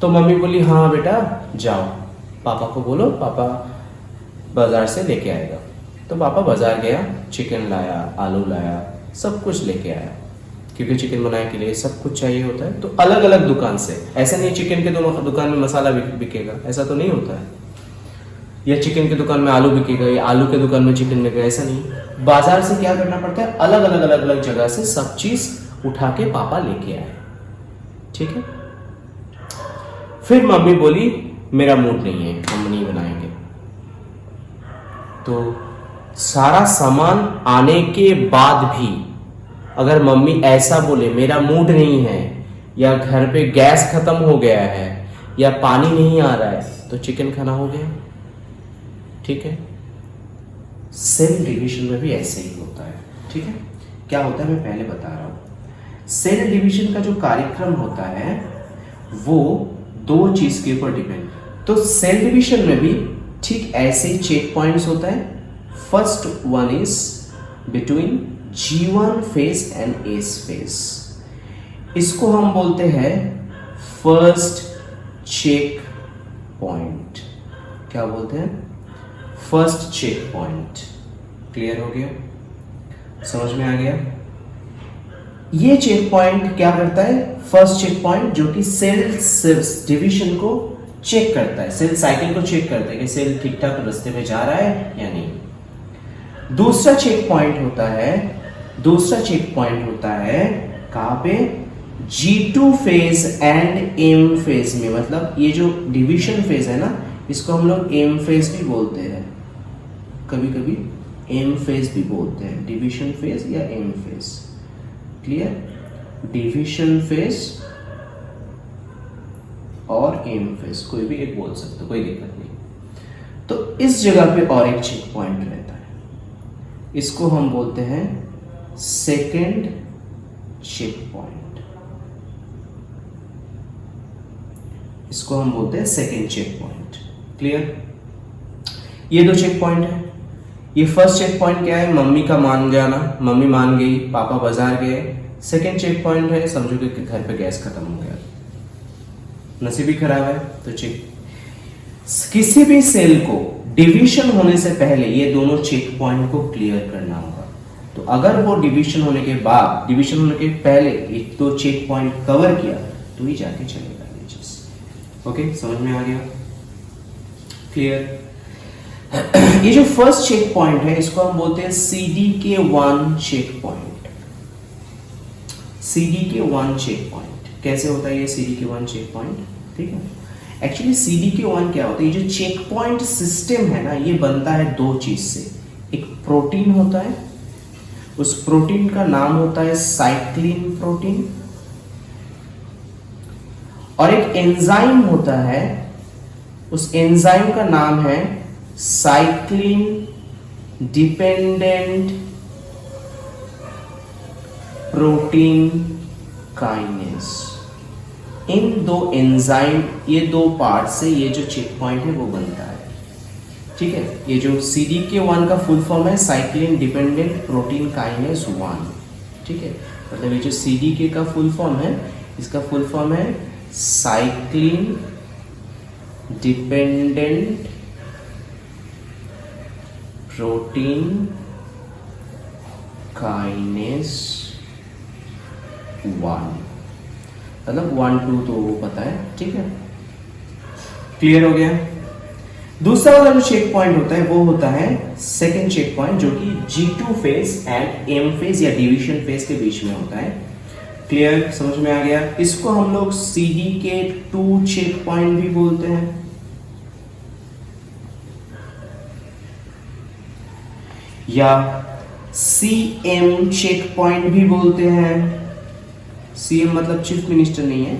तो मम्मी बोली हाँ बेटा जाओ, पापा को बोलो पापा बाजार से लेके आएगा। तो पापा बाजार गया, चिकन लाया, आलू लाया, सब कुछ लेके आया, क्योंकि चिकन बनाने के लिए सब कुछ चाहिए होता है। तो अलग अलग दुकान से, ऐसा नहीं चिकन के दुकान में मसाला बिकेगा, ऐसा तो नहीं होता है, या चिकन की दुकान में आलू बिकेगा या आलू के दुकान में चिकन बिकेगा, ऐसा नहीं। बाजार से क्या करना पड़ता है, अलग अलग जगह से सब चीज उठा के पापा लेके आए, ठीक है। फिर मम्मी बोली मेरा मूड नहीं है, हम नहीं बनाएंगे। तो सारा सामान आने के बाद भी अगर मम्मी ऐसा बोले मेरा मूड नहीं है, या घर पे गैस खत्म हो गया है, या पानी नहीं आ रहा है, तो चिकन खाना हो गया, ठीक है। सेल डिवीजन में भी ऐसे ही होता है, ठीक है। क्या होता है मैं पहले बता रहा हूं। सेल डिवीजन का जो कार्यक्रम होता है वो 2 चीज के ऊपर डिपेंड। तो सेल डिवीजन में भी ठीक ऐसे ही चेक पॉइंट्स होता है। First one is between G1 phase and S phase, इसको हम बोलते हैं फर्स्ट चेक पॉइंट। क्या बोलते हैं? First check point. क्लियर हो गया? समझ में आ गया? ये चेक पॉइंट क्या करता है? फर्स्ट चेक पॉइंट जो कि सेल डिवीजन को चेक करता है, सेल साइकिल को चेक करता है कि सेल ठीक ठाक रास्ते में जा रहा है या नहीं। दूसरा चेक पॉइंट होता है कहां पे? G2 phase and M phase में। मतलब ये जो डिवीजन फेज है ना, इसको हम लोग M फेज भी बोलते हैं, कभी कभी M फेज भी बोलते हैं, डिवीजन फेज या M phase. Clear? Division phase और M फेज, कोई भी एक बोल सकते हो, कोई दिक्कत नहीं। तो इस जगह पे और एक चेक पॉइंट रहता है, इसको हम बोलते हैं सेकेंड चेक पॉइंट। इसको हम बोलते हैं सेकेंड चेक पॉइंट। क्लियर? ये 2 चेक पॉइंट है। ये फर्स्ट चेक पॉइंट क्या है? मम्मी का मान जाना, मम्मी मान गई, पापा बाजार गए। सेकेंड चेक पॉइंट है, समझो कि घर पे गैस खत्म हो गया, नसीब ही खराब है, तो चेक। किसी भी सेल को डिवीजन होने से पहले ये दोनों चेक पॉइंट को क्लियर करना होगा। तो अगर वो डिवीजन होने के बाद, डिवीजन होने के पहले 1-2 चेक पॉइंट कवर किया तो ही जाके चलेगा। ओके, समझ में आ गया? क्लियर? ये जो फर्स्ट चेक पॉइंट है इसको हम बोलते हैं CDK1 check point. CDK1 check point कैसे होता है ये CDK1 चेक पॉइंट? ठीक है, एक्चुअली CDK1 क्या होता है, ये जो चेक पॉइंट सिस्टम है ना, ये बनता है दो चीज से। एक प्रोटीन होता है, उस प्रोटीन का नाम होता है साइक्लिन प्रोटीन, और एक एंजाइम होता है, उस एंजाइम का नाम है साइक्लिन डिपेंडेंट प्रोटीन काइनेस। इन दो एंजाइम, ये दो पार्ट से ये जो चेक पॉइंट है वो बनता है। ठीक है, ये जो CDK1 का फुल फॉर्म है साइक्लिन डिपेंडेंट प्रोटीन काइनेस 1। ठीक है, मतलब ये जो CDK का फुल फॉर्म है, इसका फुल फॉर्म है साइक्लिन डिपेंडेंट प्रोटीन काइनेस 1, मतलब 1 2 तो वो पता है। ठीक है, क्लियर हो गया? दूसरा वाला जो चेक पॉइंट होता है वो होता है सेकेंड चेक पॉइंट, जो कि G2 phase and M phase या डिवीजन फेज के बीच में होता है। क्लियर, समझ में आ गया? इसको हम लोग CDK2 चेक पॉइंट भी बोलते हैं, या CM चेक पॉइंट भी बोलते हैं। CM मतलब चीफ मिनिस्टर नहीं है,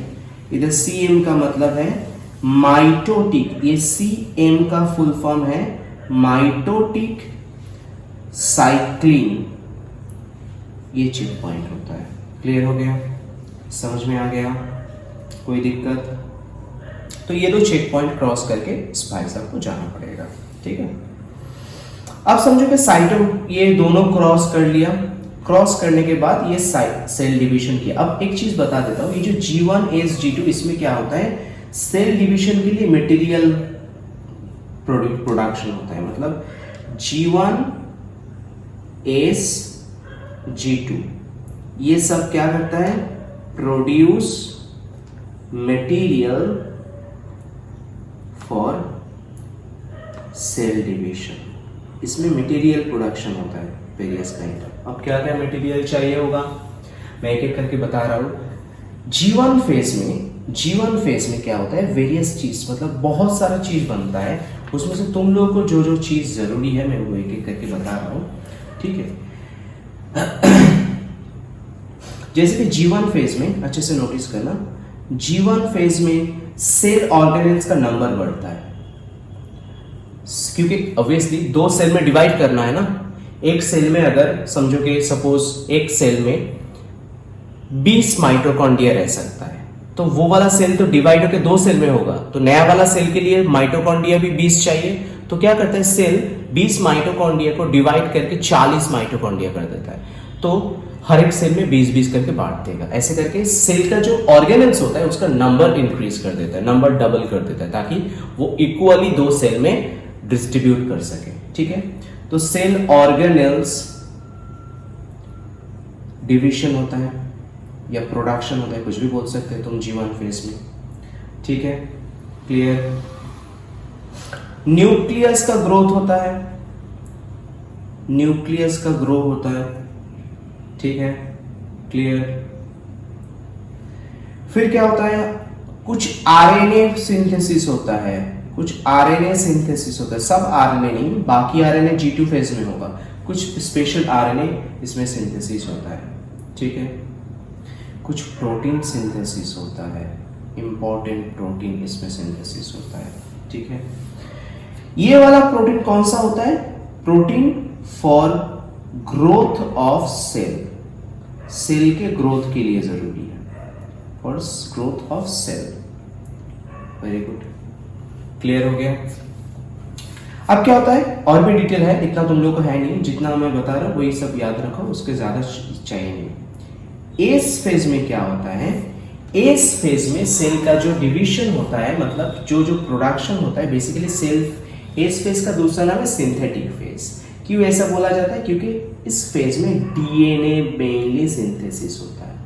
इधर CM का मतलब है माइटोटिक। ये CM का फुल फॉर्म है माइटोटिक साइक्लिन, ये चेक पॉइंट होता है। क्लियर हो गया? समझ में आ गया? कोई दिक्कत? तो ये दो चेक पॉइंट क्रॉस करके इस भाई साहब को जाना पड़ेगा। ठीक है, अब समझो कि ये दोनों क्रॉस कर लिया, क्रॉस करने के बाद ये सेल डिवीजन किया। अब एक चीज बता देता हूं, ये जो G1S G2 इसमें क्या होता है, सेल डिवीजन के लिए मटेरियल प्रोडक्शन होता है। मतलब G1S G2 ये सब क्या करता है, produce material for sale division. इसमें मटेरियल प्रोडक्शन होता है वेरियस काइंड। अब क्या क्या मटेरियल चाहिए होगा मैं एक एक करके बता रहा हूं। G1 फेज में क्या होता है, वेरियस चीज, मतलब बहुत सारा चीज बनता है। उसमें से तुम लोगों को जो जो चीज जरूरी है मैं वो एक एक करके बता रहा हूं। ठीक है, जैसे कि G1 फेज में अच्छे से नोटिस करना, G1 फेज में सेल ऑर्गेनेल्स का नंबर बढ़ता है, क्योंकि ऑब्वियसली दो सेल में डिवाइड करना है ना। एक सेल में अगर समझो कि सपोज एक सेल में 20 माइटोकॉन्ड्रिया रह सकता है, तो वो वाला सेल तो डिवाइड होकर दो सेल में होगा, तो नया वाला सेल के लिए माइटोकॉन्ड्रिया भी 20 चाहिए। तो क्या करता है, सेल 20 माइटोकॉन्ड्रिया को डिवाइड करके 40 माइटोकॉन्ड्रिया कर देता है, तो हर एक सेल में 20-20 करके बांट देगा। ऐसे करके सेल का जो ऑर्गेनेल्स होता है उसका नंबर इंक्रीज कर देता है, नंबर डबल कर देता है, ताकि वो इक्वली दो सेल में डिस्ट्रीब्यूट कर सके। ठीक है, तो सेल ऑर्गेनेल्स डिवीजन होता है या प्रोडक्शन होता है, कुछ भी बोल सकते हैं तुम G1 फेज में। ठीक है, क्लियर? न्यूक्लियस का ग्रोथ होता है, न्यूक्लियस का ग्रो होता है। ठीक है, क्लियर? फिर क्या होता है, कुछ आरएनए सिंथेसिस होता है, कुछ आरएनए सिंथेसिस होता है, सब आरएनए नहीं, बाकी आरएनए G2 फेज में होगा, कुछ स्पेशल आरएनए इसमें सिंथेसिस होता है। ठीक है, कुछ प्रोटीन सिंथेसिस होता है, इंपॉर्टेंट प्रोटीन इसमें सिंथेसिस होता है। ठीक है, ये वाला प्रोटीन कौन सा होता है, protein for growth of cell, cell के ग्रोथ के लिए जरूरी है, for growth of cell. Very good, clear हो गया? अब क्या होता है, और भी डिटेल है, इतना तुम लोग को है नहीं, जितना मैं बता रहा हूं वही सब याद रखो, उसके ज्यादा चाहिए नहीं। एस फेज में क्या होता है, एस फेज में सेल का जो डिवीजन होता है, मतलब जो जो प्रोडक्शन होता है, बेसिकली सेल, एस फेज का दूसरा नाम है सिंथेटिक फेज। क्यों ऐसा बोला जाता है, क्योंकि इस फेज में डीएनए मेनली सिंथेसिस होता है,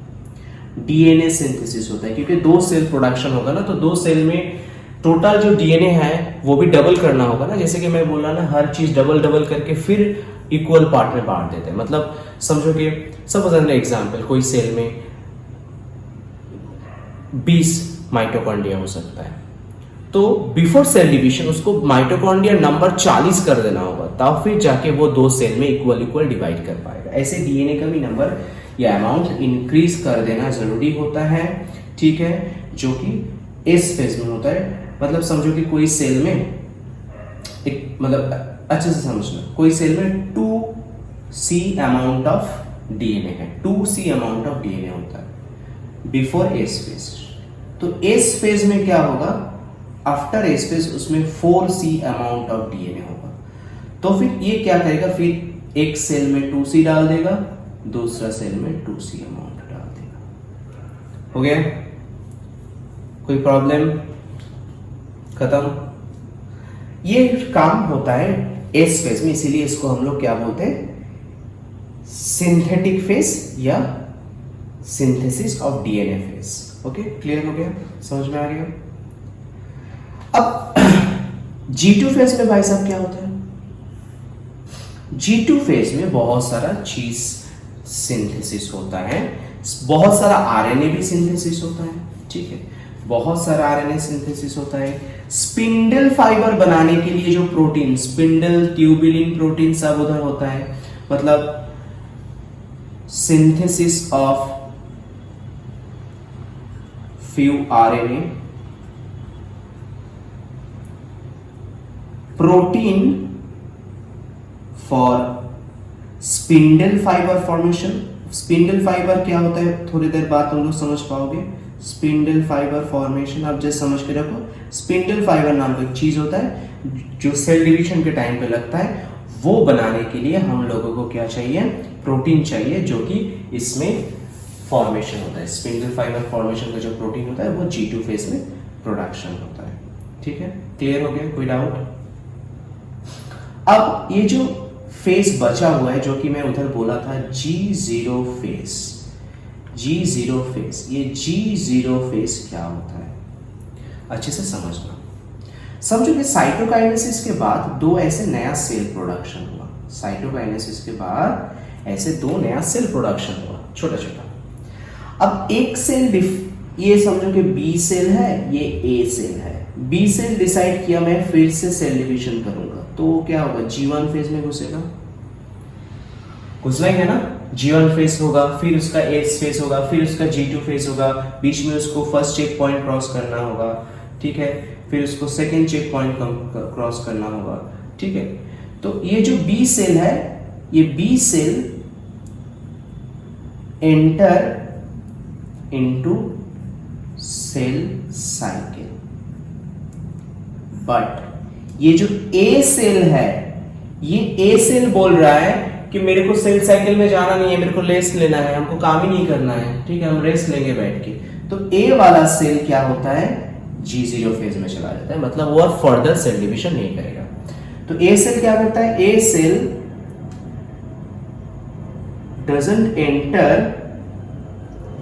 डीएनए सिंथेसिस होता है, क्योंकि दो सेल प्रोडक्शन होगा ना, तो दो सेल में टोटल जो डीएनए है वो भी डबल करना होगा ना, जैसे कि मैं बोला ना, हर चीज डबल डबल करके फिर इक्वल पार्ट में बांट देते हैं। मतलब समझो कि सपोज एन एग्जांपल, कोई सेल में 20 माइटोकॉन्ड्रिया हो सकता है, तो बिफोर सेल डिवीजन उसको माइटोकॉन्ड्रिया नंबर 40 कर देना होगा, तब फिर जाके वो 2 सेल में इक्वल इक्वल डिवाइड कर पाएगा। ऐसे डीएनए का भी नंबर या अमाउंट इंक्रीज कर देना जरूरी होता है, ठीक है, जो कि एस फेज में होता है। मतलब समझो कि कोई सेल में एक, मतलब अच्छे से समझना, कोई सेल में 2C अमाउंट ऑफ डीएनए है, 2C अमाउंट ऑफ डीएनए होता है बिफोर एस फेज। तो एस फेज में क्या होगा, आफ्टर एस फेज उसमें 4C अमाउंट ऑफ डीएनए होगा। तो फिर ये क्या करेगा, फिर एक सेल में 2C डाल देगा, दूसरा सेल में 2C अमाउंट डाल देगा। हो गया, कोई प्रॉब्लम, खत्म। ये काम होता है एस फेज में, इसीलिए इसको हम लोग क्या बोलते हैं, सिंथेटिक फेज या synthesis of DNA phase. Okay, clear हो गया, समझ में आ गया। अब G2 फेज में भाई साहब क्या होता है, G2 फेज में बहुत सारा चीज सिंथेसिस होता है, बहुत सारा आरएनए भी सिंथेसिस होता है, ठीक है, बहुत सारा आरएनए सिंथेसिस होता है। स्पिंडल फाइबर बनाने के लिए जो प्रोटीन, स्पिंडल ट्यूबुलिन प्रोटीन सब उधर होता है। मतलब synthesis of few RNA, protein for spindle fibre formation. Spindle fibre क्या होता है, थोड़ी देर बाद तुम लोग समझ पाओगे। स्पिंडल फाइबर फॉर्मेशन आप जस्ट समझ के रखो। स्पिंडल फाइबर नाम का एक चीज होता है जो सेल डिवीजन के टाइम पे लगता है, वो बनाने के लिए हम लोगों को क्या चाहिए, प्रोटीन चाहिए, जो कि इसमें फॉर्मेशन होता है। स्पिंडल फाइबर फॉर्मेशन का जो प्रोटीन होता है वो G2 फेज में प्रोडक्शन होता है, ठीक है, क्लियर हो गया, कोई डाउट। अब ये जो फेज बचा हुआ है, जो कि मैं उधर बोला था G0 फेज, G0 फेज, ये G0 फेज क्या होता है अच्छे से समझना। समझो कि साइटोकाइनेसिस के बाद 2 ऐसे नया सेल प्रोडक्शन हुआ, साइटोकाइनेसिस के बाद ऐसे 2 नया सेल प्रोडक्शन हुआ, छोटा छोटा। अब एक सेल, ये समझो कि बी सेल है, ये ए सेल है। बी सेल डिसाइड किया मैं फिर से सेल डिवीजन करूंगा, तो क्या होगा, G1 फेज में घुसेगा, घुसना ही है ना। G1 फेज होगा, फिर उसका एस फेज होगा, फिर उसका G2 फेज होगा, बीच में उसको फर्स्ट चेक पॉइंट क्रॉस करना होगा, ठीक है, फिर उसको सेकेंड चेक पॉइंट क्रॉस करना होगा, ठीक है। तो ये जो बी सेल है, ये B cell enter into cell cycle, but ये जो ए सेल है, ये ए सेल बोल रहा है कि मेरे को सेल साइकिल में जाना नहीं है, मेरे को रेस्ट लेना है, हमको काम ही नहीं करना है, ठीक है, हम रेस्ट लेंगे बैठ के। तो ए वाला सेल क्या होता है, G0 फेज में चला जाता है, मतलब वो अब फर्दर सेल डिवीजन नहीं करेगा। तो ए सेल क्या करता है, ए सेल डजंट एंटर,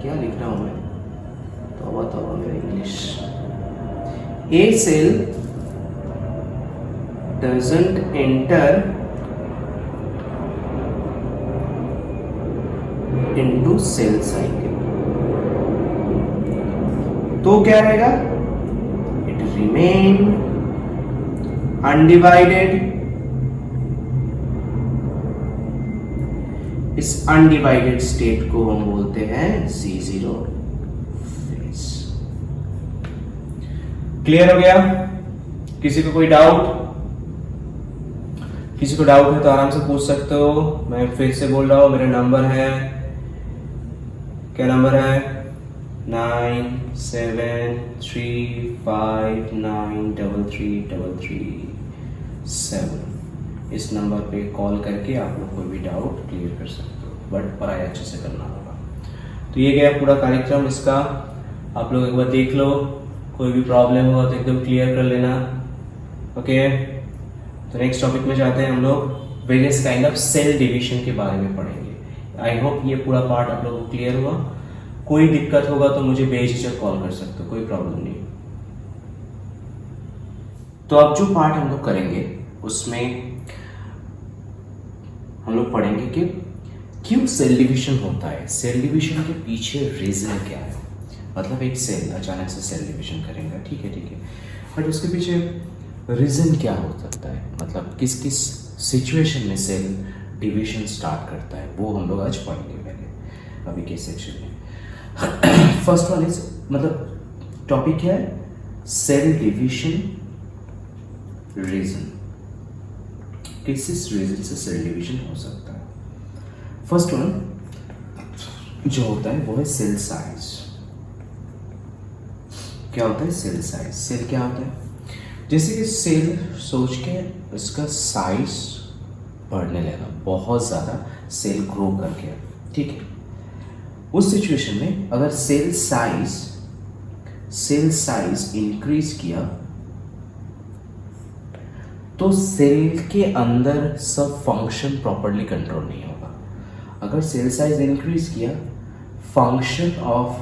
क्या लिख रहा हूं मैं, तो मेरा English, A cell doesn't enter into cell cycle. तो क्या रहेगा, इट रिमेन अनडिवाइडेड। इस अनडिवाइडेड स्टेट को हम बोलते हैं C0 फेज। क्लियर हो गया, किसी को कोई डाउट, किसी को डाउट है तो आराम से पूछ सकते हो। मैं फिर से बोल रहा हूं, मेरा नंबर है, क्या नंबर है, 9773393337। इस नंबर पे कॉल करके आप लोग कोई भी डाउट क्लियर कर सकते हो, बट पढ़ाई अच्छे से करना होगा। तो ये गया पूरा कार्यक्रम इसका, आप लोग एक बार देख लो, कोई भी प्रॉब्लम हो तो एकदम क्लियर कर लेना। ओके, तो नेक्स्ट टॉपिक में जाते हैं हम लोग, various kind of cell division के बारे में पढ़ेंगे। आई होप ये पूरा पार्ट आप लोगों को क्लियर हुआ। कोई दिक्कत होगा तो मुझे बेझिझक कॉल कर सकते हो, कोई प्रॉब्लम नहीं। तो अब जो पार्ट हम लोग करेंगे उसमें हम लोग पढ़ेंगे कि क्यों सेल डिवीजन होता है, सेल डिवीजन के पीछे रीजन क्या है। मतलब एक सेल अचानक से सेल डिवीजन करेंगे, ठीक है, बट उसके पीछे रीजन क्या हो सकता है, मतलब किस किस सिचुएशन में सेल डिवीजन स्टार्ट करता है, वो हम लोग आज पढ़ेंगे पहले अभी के सेक्शन में। फर्स्ट वन इज, मतलब टॉपिक क्या है, सेल डिवीजन रीजन, किस रीजन से सेल डिवीजन हो सकता है। फर्स्ट वन जो होता है वो है सेल साइज। क्या होता है सेल साइज? सेल क्या होता है, जैसे कि सेल सोच के उसका साइज बढ़ने लगा, बहुत ज़्यादा सेल ग्रो करके, ठीक है। उस सिचुएशन में अगर सेल साइज इंक्रीज किया तो सेल के अंदर सब फंक्शन प्रॉपरली कंट्रोल नहीं होगा। अगर सेल साइज इंक्रीज किया, फंक्शन ऑफ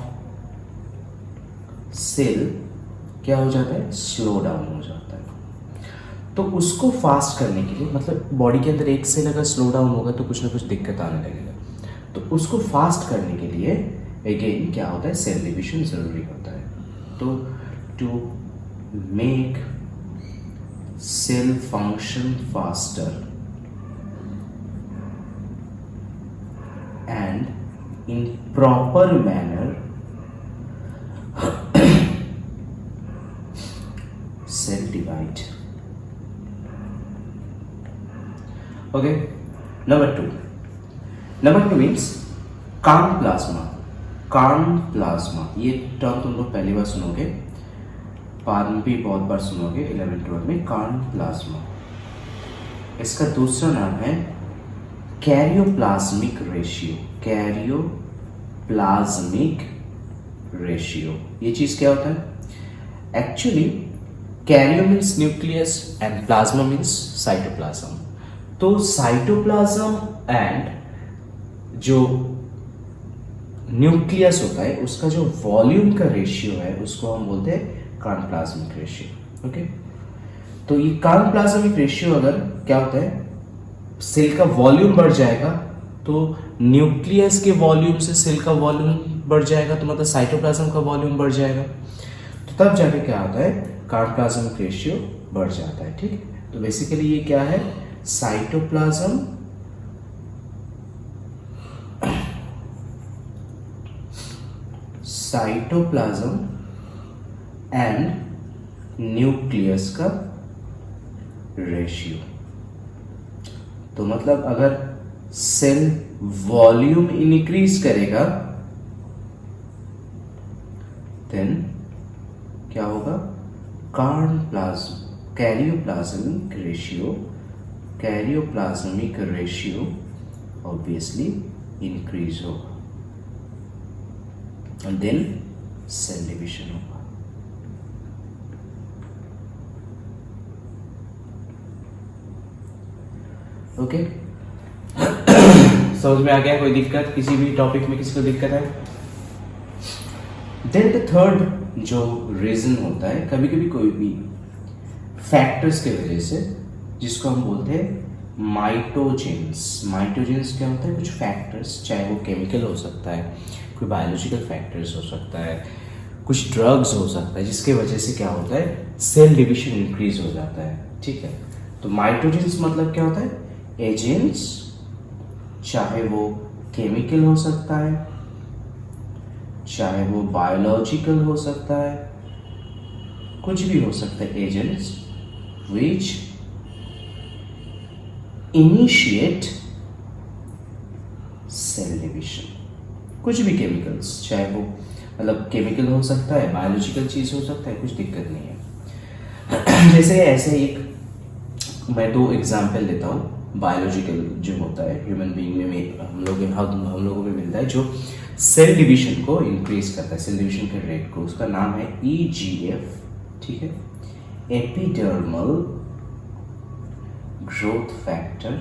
सेल क्या हो जाता है, स्लो डाउन हो जाता है। तो उसको फास्ट करने के लिए, मतलब बॉडी के अंदर एक सेल अगर स्लो डाउन होगा तो कुछ ना कुछ दिक्कत आने लगेगा, तो उसको फास्ट करने के लिए अगेन क्या होता है, सेल डिवीजन जरूरी होता है। तो to make cell function faster and in proper manner, cell divide. Okay, number two means calm plasma. ये टर्म तुम लोग पहली बार सुनोगे, बाद में भी बहुत बार सुनोगे 11th-12 में, कार्न प्लाज्मा। इसका दूसरा नाम है कैरियोप्लाज्मिक रेशियो। ये चीज क्या होता है? Actually Cairo means nucleus and plasma means cytoplasm. तो साइटोप्लाज्म एंड जो न्यूक्लियस होता है उसका जो वॉल्यूम का रेशियो है उसको हम बोलते हैं कार्न प्लाज्मिक रेशियो। ओके, तो ये कार्न प्लाज्मिक रेशियो अगर क्या होता है, सेल का वॉल्यूम बढ़ जाएगा तो न्यूक्लियस के वॉल्यूम से सेल का वॉल्यूम बढ़ जाएगा, तो मतलब साइटोप्लाज्म का वॉल्यूम बढ़ जाएगा, तो तब जाके क्या होता है, कार्न प्लाज्मिक रेशियो बढ़ जाता है, ठीक है। तो बेसिकली ये क्या है, साइटोप्लाज्म एंड न्यूक्लियस का रेशियो। तो मतलब अगर सेल वॉल्यूम इंक्रीज करेगा देन क्या होगा, कैरियोप्लाज्मिक रेशियो ऑब्वियसली इंक्रीज होगा and then सेल डिवीजन होगा। ओके, समझ में आ गया? कोई दिक्कत किसी भी टॉपिक में, किसी को दिक्कत है? देन द थर्ड जो रीजन होता है, कभी कभी कोई भी फैक्टर्स के वजह से, जिसको हम बोलते हैं माइटोजेंस क्या होता है, कुछ फैक्टर्स, चाहे वो केमिकल हो सकता है, कोई बायोलॉजिकल फैक्टर्स हो सकता है, कुछ ड्रग्स हो सकता है, जिसके वजह से क्या होता है, सेल डिवीजन इंक्रीज हो जाता है, ठीक है। तो माइटोजेंस मतलब क्या होता है, एजेंट्स, चाहे वो केमिकल हो सकता है, चाहे वो बायोलॉजिकल हो सकता है, कुछ भी हो सकता है, agents which initiate cell division. कुछ भी केमिकल्स, चाहे वो मतलब केमिकल हो सकता है, बायोलॉजिकल चीज हो सकता है, कुछ दिक्कत नहीं है। जैसे ऐसे एक मैं दो एग्जाम्पल देता हूँ। बायोलॉजिकल जो होता है ह्यूमन बीइंग में हम लोगों में मिलता है, जो सेल डिवीजन को इंक्रीज करता है, सेल डिवीजन के रेट को, उसका नाम है EGF, ठीक है, एपिडर्मल ग्रोथ फैक्टर,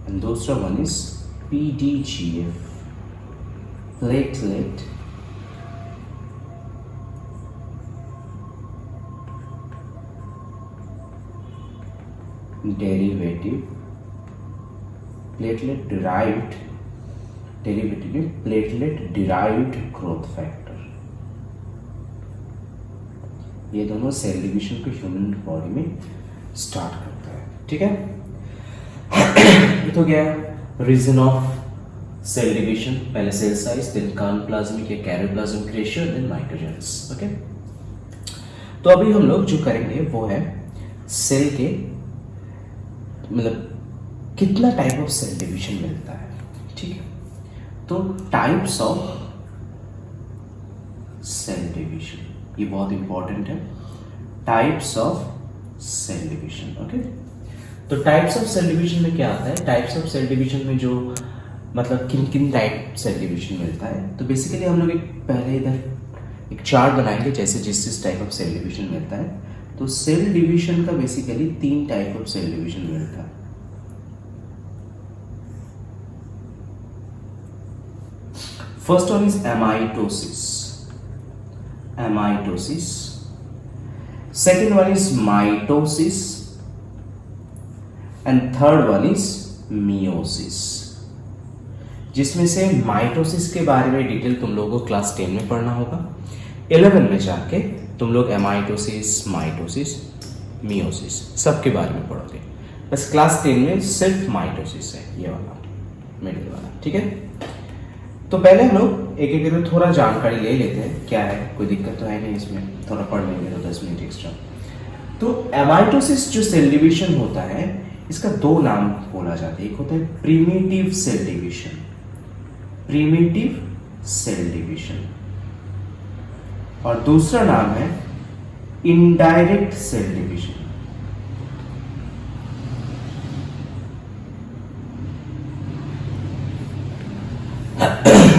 एंड दूसरा one is PDGF, platelet derivative platelet derived derivative platelet derived growth factor, ये दोनों सेल डिवीजन को ह्यूमन बॉडी में स्टार्ट करता है। ठीक है, ये तो गया रीजन ऑफ सेल डिवीजन, पहले सेल साइज, देन कार्नोप्लाज्मिक या कैरियोप्लाज्मिक रेशियो, देन माइटोजेनेसिस। ओके, तो अभी हम लोग जो करेंगे वो है सेल के मतलब कितना टाइप ऑफ सेल डिवीजन मिलता है। ठीक है, तो टाइप्स ऑफ सेल डिवीजन, ये बहुत इंपॉर्टेंट है, types of cell division. Okay, तो टाइप्स ऑफ सेल डिवीजन में क्या आता है, टाइप्स ऑफ सेल डिवीजन में जो मतलब किन किन टाइप सेल डिवीजन मिलता है, तो बेसिकली हम लोग एक पहले इधर एक चार्ट बनाएंगे जैसे जिस जिस टाइप ऑफ सेल डिवीजन मिलता है। तो सेल डिवीजन का basically 3 type of cell division मिलता है। First one is amitosis, amitosis. Second one is mitosis and third one is meiosis. जिसमें से माइटोसिस के बारे में डिटेल तुम लोगों को क्लास 10 में पढ़ना होगा, 11 में जाके तुम लोग एमाइटोसिस, माइटोसिस, मियोसिस सबके बारे में पढ़ोगे। बस क्लास 10 में सिर्फ माइटोसिस है, ये वाला मिडिल वाला। ठीक है, तो पहले हम लोग एक एक करके थोड़ा जानकारी ले लेते हैं, क्या है, कोई दिक्कत तो है नहीं इसमें, थोड़ा पढ़ लेंगे तो 10 मिनट एक्स्ट्रा। तो एमाइटोसिस जो सेल डिवीजन होता है, इसका 2 नाम बोला जाता है, एक होता है primitive cell division, primitive cell division, और दूसरा नाम है इनडायरेक्ट सेल डिवीजन।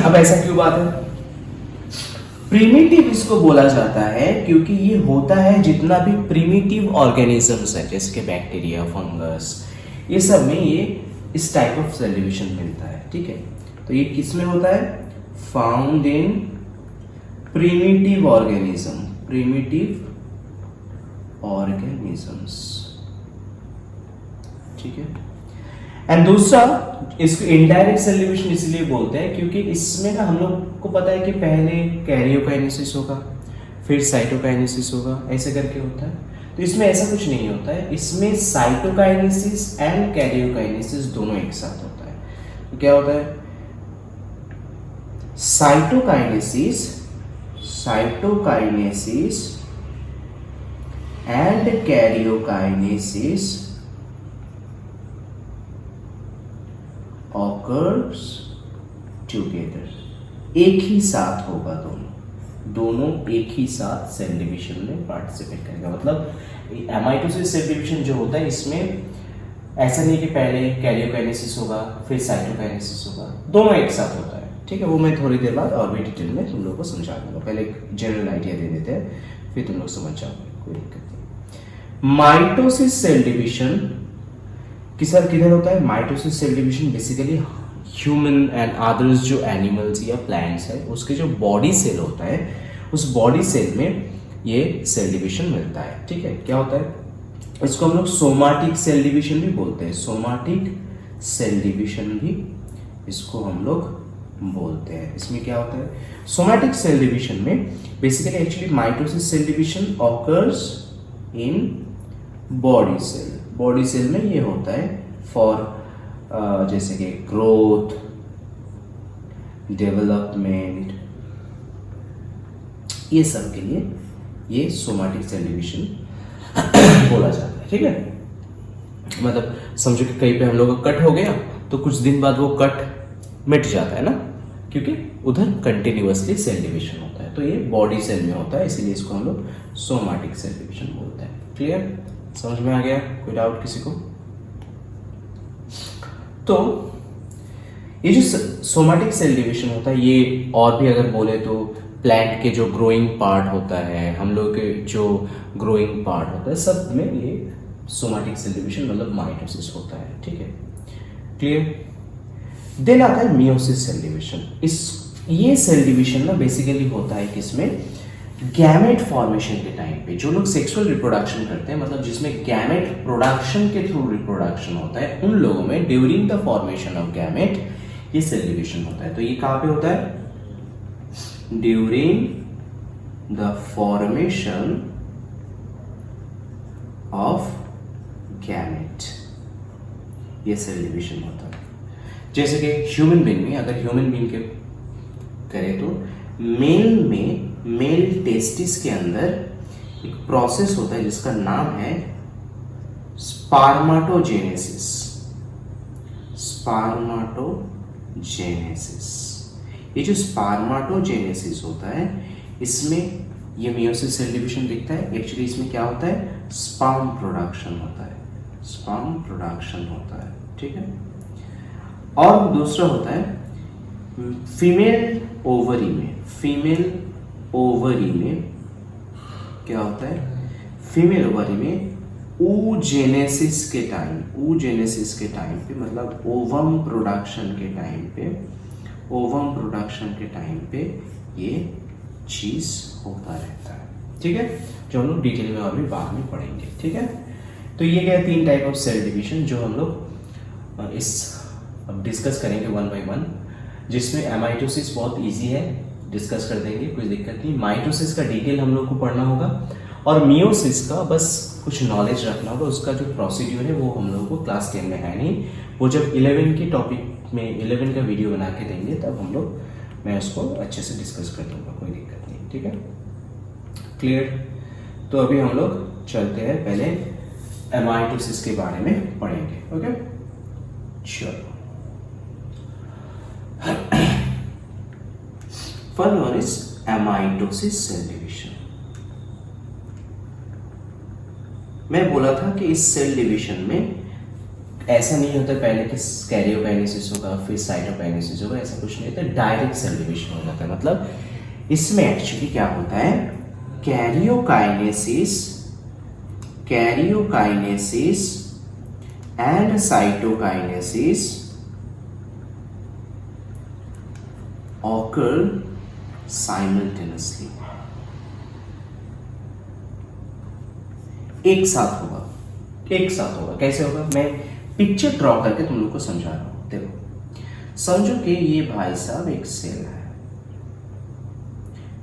अब ऐसा क्यों बात है, प्रिमिटिव इसको बोला जाता है क्योंकि ये होता है जितना भी प्रिमिटिव ऑर्गेनिजम्स है जैसे कि बैक्टीरिया, फंगस, ये सब में ये इस टाइप ऑफ सेल डिवीजन मिलता है। ठीक है, तो ये किस में होता है, found in primitive organism, primitive organisms. ठीक है, एंड दूसरा इसको इनडायरेक्ट सेल डिवीजन इसलिए बोलते हैं क्योंकि इसमें ना हम लोग को पता है कि पहले कैरियोकाइनेसिस होगा, फिर साइटोकाइनेसिस होगा, ऐसे करके होता है। तो इसमें ऐसा कुछ नहीं होता है, इसमें साइटोकाइनेसिस एंड कैरियोकाइनेसिस दोनों एक साथ होता है। तो क्या होता है, cytokinesis, cytokinesis and karyokinesis occurs together, एक ही साथ होगा, दोनों एक ही साथ सेल डिवीजन में पार्टिसिपेट करेगा। मतलब एमाइटोसिस सेल डिवीजन जो होता है इसमें ऐसा नहीं कि पहले कैरियोकाइनेसिस होगा फिर साइटोकाइनेसिस होगा, दोनों एक साथ होता है। ठीक है, वो मैं थोड़ी देर बाद और भी डिटेल में तुम लोगों को समझा दूंगा, पहले एक जनरल आइडिया दे देते हैं फिर तुम लोग समझ जाओगे, कोई दिक्कत नहीं। माइटोसिस सेल डिवीजन किधर होता है, mitosis cell division basically human and others जो एनिमल्स या प्लांट्स है उसके जो बॉडी सेल होता है, उस बॉडी सेल में ये सेल डिवीजन मिलता है। ठीक है, क्या होता है, इसको हम लोग सोमाटिक सेल डिवीजन भी बोलते हैं, सोमाटिक सेल डिवीजन भी इसको हम लोग बोलते हैं। इसमें क्या होता है, सोमैटिक सेल डिवीजन में basically actually mitosis cell division occurs in body cell, body cell में ये होता है फॉर जैसे कि ग्रोथ, डेवलपमेंट, ये सब के लिए ये सोमैटिक सेल डिवीजन बोला जाता है। ठीक है, मतलब समझो कि कहीं पे हम लोग का कट हो गया तो कुछ दिन बाद वो कट मिट जाता है ना, क्योंकि उधर कंटिन्यूअसली सेल डिवीजन होता है। तो ये बॉडी सेल में होता है, इसीलिए इसको हम लोग सोमैटिक सेल डिवीजन बोलते हैं। क्लियर, समझ में आ गया, कोई डाउट किसी को? तो ये जो सोमैटिक सेल डिवीजन होता है ये और भी अगर बोले तो प्लांट के जो ग्रोइंग पार्ट होता है, हम लोग के जो ग्रोइंग पार्ट होता है, सब में ये सोमैटिक सेल डिवीजन मतलब माइटोसिस होता है। ठीक है, क्लियर। देन आता है मियोसिस सेल डिवीजन। ये सेल डिवीजन ना बेसिकली होता है किसमें, गैमेट फॉर्मेशन के टाइम पे जो लोग सेक्सुअल रिप्रोडक्शन करते हैं, मतलब जिसमें गैमेट प्रोडक्शन के थ्रू रिप्रोडक्शन होता है, उन लोगों में during the formation of gamete ये सेल डिवीजन होता है। तो ये कहां पे होता है? During the formation of gamete ये सेल डिवीजन होता है। जैसे कि ह्यूमन बीइंग में, अगर ह्यूमन बीइंग के करें तो मेल में, मेल टेस्टिस के अंदर एक प्रोसेस होता है जिसका नाम है स्पर्मेटोजेनेसिस। स्पर्मेटोजेनेसिस, ये जो स्पर्मेटोजेनेसिस होता है, इसमें ये मियोसिस सेल डिवीजन दिखता है। एक्चुअली इसमें क्या होता है? स्पर्म प्रोडक्शन होता है, स्पर्म प्रोडक्शन होता है, ठीक है। और दूसरा होता है फीमेल ओवरी में, फीमेल ओवरी में क्या होता है? फीमेल ओवरी में oogenesis के टाइम, oogenesis के टाइम पे, मतलब ओवम प्रोडक्शन के टाइम पे, ओवम प्रोडक्शन के टाइम पे ये चीज होता रहता है, ठीक है, जो हम लोग डिटेल में और भी बाद में पढ़ेंगे, ठीक है। तो ये क्या है? 3 टाइप ऑफ सेल डिवीजन जो हम लोग इस अब डिस्कस करेंगे वन बाय वन, जिसमें एमाइटोसिस बहुत इजी है, डिस्कस कर देंगे, कोई दिक्कत नहीं। माइटोसिस का डिटेल हम लोग को पढ़ना होगा, और मियोसिस का बस कुछ नॉलेज रखना होगा। उसका जो प्रोसीड्यूर है वो हम लोग को क्लास 10 में है नहीं, वो जब 11 के टॉपिक में 11 का वीडियो बना के देंगे तब हम लोग, मैं उसको अच्छे से डिस्कस कर दूंगा, कोई दिक्कत नहीं, ठीक है, क्लियर। तो अभी हम लोग चलते हैं, पहले एमाइटोसिस के बारे में पढ़ेंगे, ओके, चलो। First one is amitosis cell division। मैं बोला था कि इस सेल डिवीजन में ऐसा नहीं होता पहले कि कैरियोकाइनेसिस होगा फिर साइटोकाइनेसिस होगा, ऐसा कुछ नहीं होता, डायरेक्ट सेल डिवीजन हो जाता है। मतलब इसमें एक्चुअली क्या होता है? Karyokinesis, karyokinesis and cytokinesis occur simultaneously, एक साथ होगा, एक साथ होगा। कैसे होगा? मैं पिक्चर ड्रॉ करके तुम लोग को समझा रहा हूं। देखो, समझो कि ये भाई साहब एक सेल है,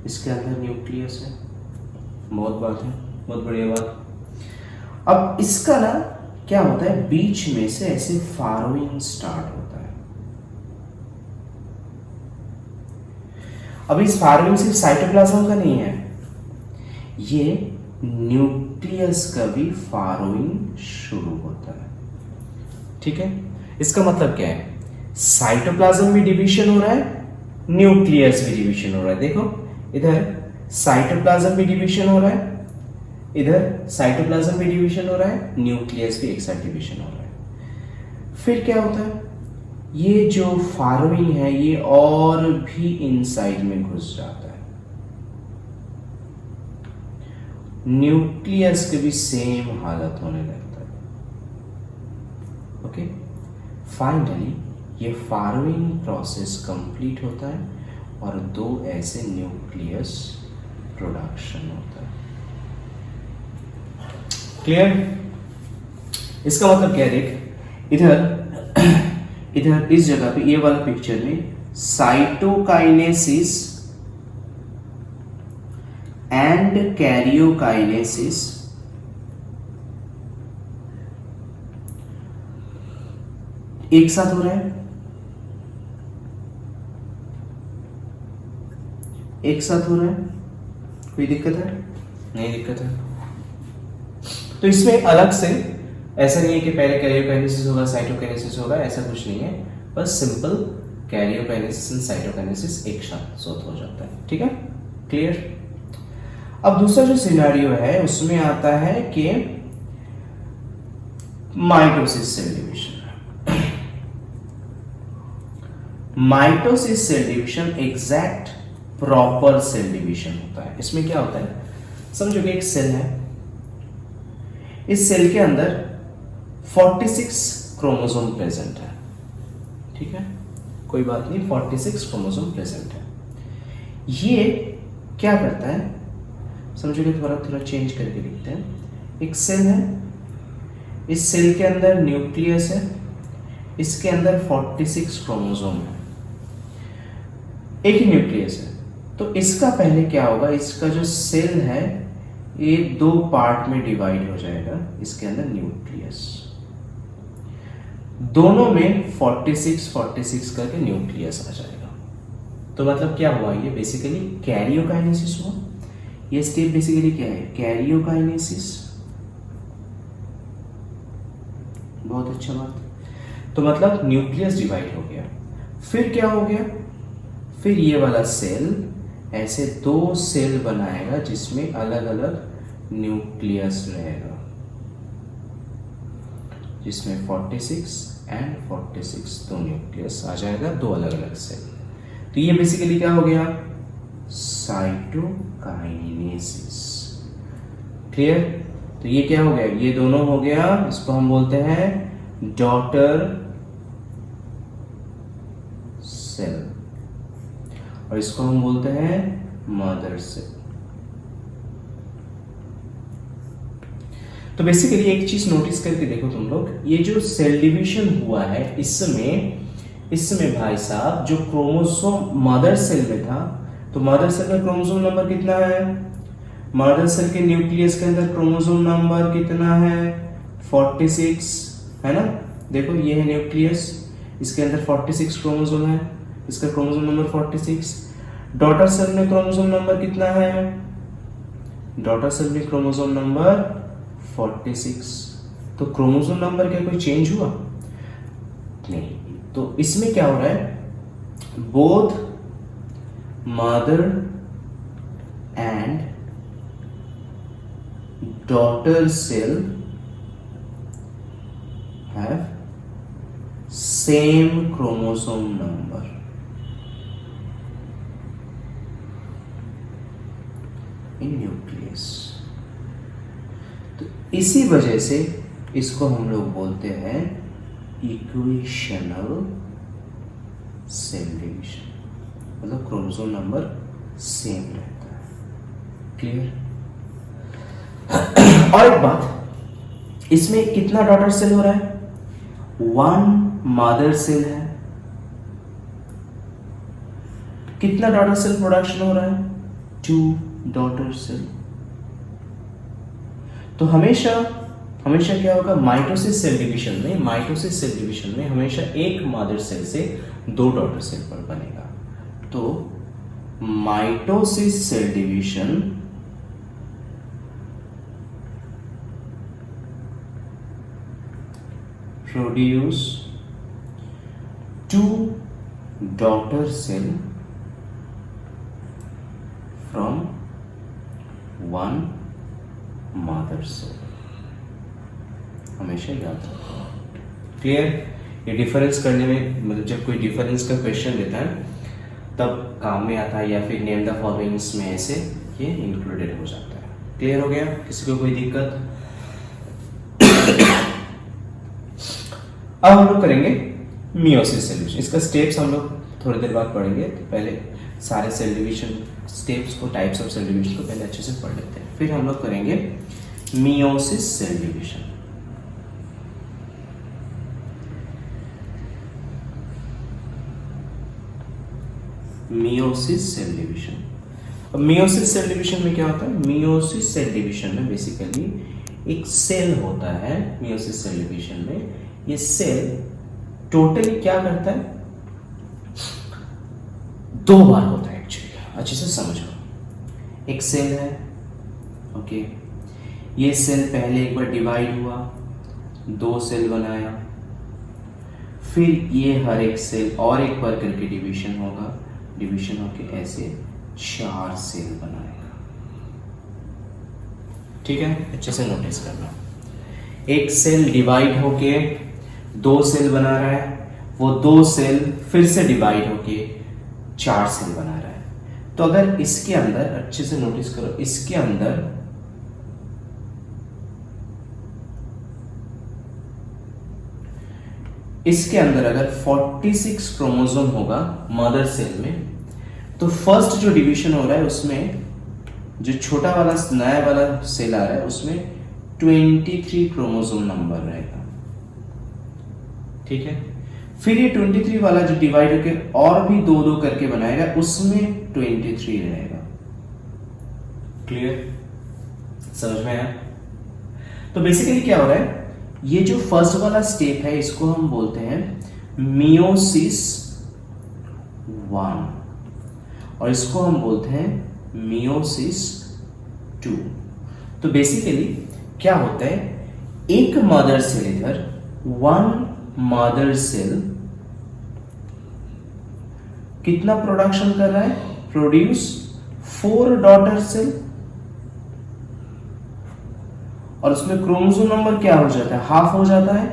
इसके अंदर न्यूक्लियस है, बहुत बात है, बहुत बढ़िया बात। अब इसका ना क्या होता है, बीच में से ऐसे फारोइंग स्टार्ट होता है। अब इस फारोइंग सिर्फ साइटोप्लाज्म का नहीं है, ये न्यूक्लियस का भी फारोइंग शुरू होता है, ठीक है। इसका मतलब क्या है? साइटोप्लाज्म भी डिवीजन हो रहा है, न्यूक्लियस भी डिवीजन हो रहा है। देखो इधर साइटोप्लाज्म भी डिवीजन हो रहा है, इधर साइटोप्लाज्म भी डिवीजन हो रहा है, न्यूक्लियस भी एक साथ डिवीजन हो रहा है। फिर क्या होता है? ये जो फारोइंग है ये और भी इनसाइड में घुस जाता है, न्यूक्लियस के भी सेम हालत होने लगता है, ओके। फाइनली ये फारोइंग प्रोसेस कंप्लीट होता है और 2 ऐसे न्यूक्लियस प्रोडक्शन होता है, क्लियर। इसका मतलब क्या है? देख इधर इधर इस जगह पे ये वाला पिक्चर में साइटोकाइनेसिस एंड कैरियोकाइनेसिस एक साथ हो रहा है, एक साथ हो रहा है, कोई दिक्कत है? नहीं दिक्कत है। तो इसमें अलग से ऐसा नहीं है कि पहले कैरियोकाइनेसिस होगा साइटोकाइनेसिस होगा, ऐसा कुछ नहीं है, बस सिंपल कैरियोकाइनेसिस एंड साइटोकाइनेसिस एक साथ हो जाता है, ठीक है, क्लियर। अब दूसरा जो सिनेरियो है उसमें आता है कि mitosis cell division. Mitosis cell division exact proper cell division होता है। इसमें क्या होता है? समझो कि एक सेल है, इस सेल के अंदर 46 क्रोमोसोम प्रेजेंट है, ठीक है, कोई बात नहीं, 46 क्रोमोसोम प्रेजेंट है। ये क्या करता है? समझोगे थोड़ा थोड़ा चेंज करके लिखते हैं। एक सेल है, इस सेल के अंदर न्यूक्लियस है, इसके अंदर 46 क्रोमोसोम है, एक ही न्यूक्लियस है। तो इसका पहले क्या होगा, इसका जो सेल है ये 2 पार्ट में डिवाइड हो जाएगा, इसके अंदर न्यूक्लियस, दोनों में 46 करके न्यूक्लियस आ जाएगा। तो मतलब क्या हुआ, ये बेसिकली कैरियोकाइनेसिस हुआ। ये स्टेप बेसिकली क्या है, कैरियोकाइनेसिस। बहुत अच्छा बात। तो मतलब न्यूक्लियस डिवाइड हो गया। फिर क्या हो गया, फिर ये वाला सेल ऐसे 2 सेल बनाएगा जिसमें अलग अलग न्यूक्लियस रहेगा, जिसमें 46 एंड 46 दो न्यूक्लियस आ जाएगा, 2 अलग अलग सेल। तो ये बेसिकली क्या हो गया, साइटोकाइनेसिस। क्लियर। तो ये क्या हो गया, ये दोनों हो गया, इसको हम बोलते हैं डॉटर सेल और इसको हम बोलते हैं मदर सेल। तो बेसिकली एक चीज नोटिस करके देखो तुम लोग, ये जो सेल डिवीजन हुआ है इसमें भाई साहब जो क्रोमोसोम मदर सेल में था, तो मदर सेल में क्रोमोसोम नंबर कितना है, मदर सेल के न्यूक्लियस के अंदर क्रोमोसोम नंबर कितना है, 46 है ना। देखो ये है न्यूक्लियस, इसके अंदर 46 क्रोमोसोम है, इसका क्रोमोसोम नंबर 46। डॉटर सेल में क्रोमोसोम नंबर कितना है, डॉटर सेल में क्रोमोसोम नंबर 46। तो क्रोमोसोम नंबर क्या कोई चेंज हुआ नहीं। तो इसमें क्या हो रहा है, both mother and daughter cell have same chromosome number. In nucleus. तो इसी वजह से इसको हम लोग बोलते हैं इक्वेशनल सेल डिवीजन, मतलब क्रोमोसोम नंबर सेम रहता है। क्लियर। और एक बात, इसमें कितना डॉटर सेल हो रहा है, 1 मदर सेल है। कितना डॉटर सेल प्रोडक्शन हो रहा है, 2 डॉटर सेल। तो हमेशा क्या होगा, माइटोसिस सेल डिवीजन में हमेशा एक मदर सेल से 2 डॉटर सेल पर बनेगा। तो mitosis cell division produce 2 daughter cell from 1 mother cell. हमेशा याद रखो। क्लियर। ये डिफरेंस करने में, मतलब जब कोई डिफरेंस का क्वेश्चन देता है तब काम में आता है, या फिर नेम द फॉलोइंग्स में ऐसे ये इंक्लूडेड हो जाता है। क्लियर हो गया, किसी को कोई दिक्कत। अब हम लोग करेंगे मियोसिस सेल डिवीजन। इसका स्टेप्स हम लोग थोड़ी देर बाद पढ़ेंगे। तो पहले सारे सेल डिवीजन स्टेप्स को, टाइप्स ऑफ सेल डिवीजन को पहले अच्छे से पढ़ लेते हैं, फिर हम लोग करेंगे meiosis cell division. Meiosis cell division. अब मियोसिस सेल डिवीजन में क्या होता है, मियोसिस सेल डिवीजन में बेसिकली एक सेल होता है। मियोसिस सेल डिवीजन में ये सेल टोटली क्या करता है, 2 बार होता है एक्चुअली। अच्छे से समझो। एक सेल है, ओके, ये सेल पहले एक बार डिवाइड हुआ, 2 सेल बनाया, फिर ये हर एक सेल और एक बार करके डिवीजन होगा, डिवीजन होके ऐसे 4 सेल बनाएगा। ठीक है, अच्छे से नोटिस करना। एक सेल डिवाइड होके 2 सेल बना रहा है, वो 2 सेल फिर से डिवाइड होके 4 सेल बना रहा है। तो अगर इसके अंदर, अच्छे से नोटिस करो, इसके अंदर अगर 46 क्रोमोसोम होगा मदर सेल में, तो फर्स्ट जो डिवीजन हो रहा है उसमें जो छोटा वाला नया वाला सेल आ रहा है उसमें 23 क्रोमोसोम नंबर रहेगा, ठीक है। फिर ये 23 वाला जो डिवाइड होकर और भी 2-2 करके बनाएगा उसमें 23 रहेगा। क्लियर, समझ में आया? तो बेसिकली क्या हो रहा है, ये जो फर्स्ट वाला स्टेप है इसको हम बोलते हैं मियोसिस 1 और इसको हम बोलते हैं मियोसिस 2। तो बेसिकली क्या होता है, एक मदर सेल इधर, 1 मदर सेल कितना प्रोडक्शन कर रहा है, प्रोड्यूस 4 डॉटर सेल, और उसमें क्रोमोसोम नंबर क्या हो जाता है, हाफ हो जाता है।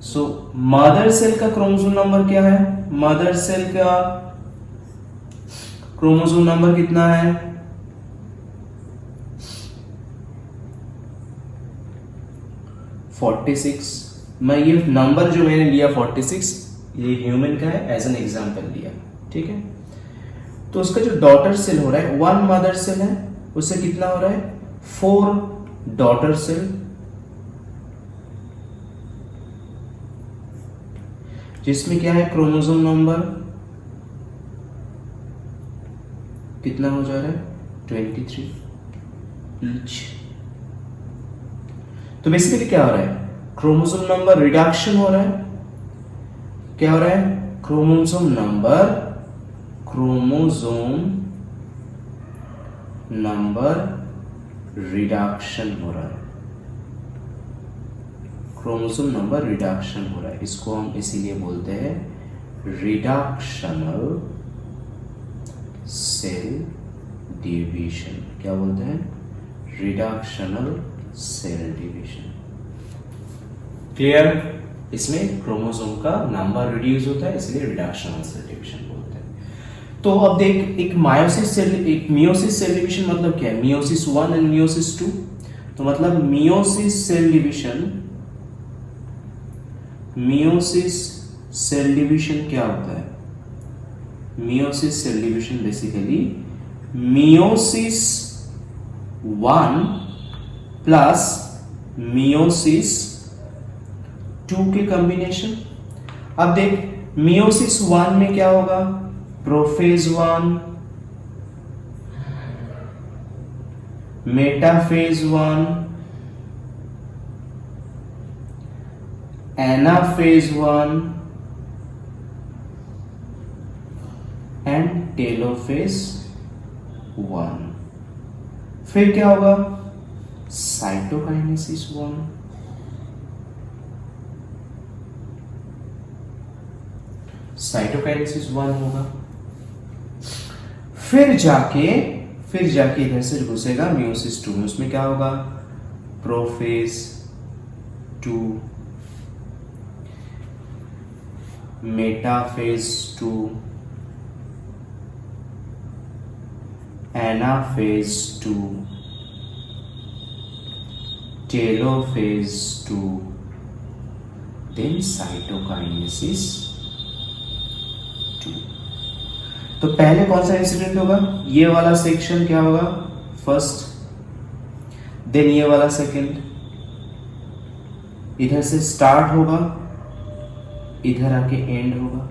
सो मदर सेल का क्रोमोसोम नंबर क्या है, मदर सेल का क्रोमोसोम नंबर कितना है, 46। मैं ये नंबर जो मैंने लिया 46 ये ह्यूमन का है, एज एन एग्जांपल लिया, ठीक है। तो उसका जो डॉटर सेल हो रहा है, 1 मदर सेल है, उससे कितना हो रहा है, 4 डॉटर सेल, जिसमें क्या है, क्रोमोसोम नंबर कितना हो जा रहा है, 23 ईच। तो बेसिकली क्या हो रहा है, क्रोमोसोम नंबर रिडक्शन हो रहा है। क्या हो रहा है, क्रोमोसोम नंबर रिडक्शन हो रहा है, क्रोमोसोम नंबर रिडक्शन हो रहा है। इसको हम इसीलिए बोलते हैं रिडक्शनल सेल डिवीजन। क्या बोलते हैं, रिडक्शनल सेल डिवीजन। क्लियर, इसमें क्रोमोसोम का नंबर रिड्यूस होता है, इसलिए रिडक्शनल सेल डिवीजन बोलते हैं। तो अब देख, एक मियोसिस सेल डिवीजन मतलब क्या है, मियोसिस 1 एंड मियोसिस 2। तो मतलब मियोसिस सेल डिवीजन क्या होता है, meiosis cell division basically meiosis 1 plus meiosis 2 के कॉम्बिनेशन। अब देख, मियोसिस 1 में क्या होगा, prophase 1, metaphase 1, anaphase 1 and telophase 1। फिर क्या होगा, साइटोकाइनेसिस 1, साइटोकाइनेसिस 1 होगा। फिर जाके इधर से घुसेगा मियोसिस 2 में, उसमें क्या होगा, prophase 2, metaphase 2, anaphase 2, telophase 2, then cytokinesis 2। तो पहले कौन सा इंसिडेंट होगा, ये वाला सेक्शन क्या होगा, फर्स्ट, देन ये वाला सेकंड, इधर से स्टार्ट होगा, इधर आके एंड होगा,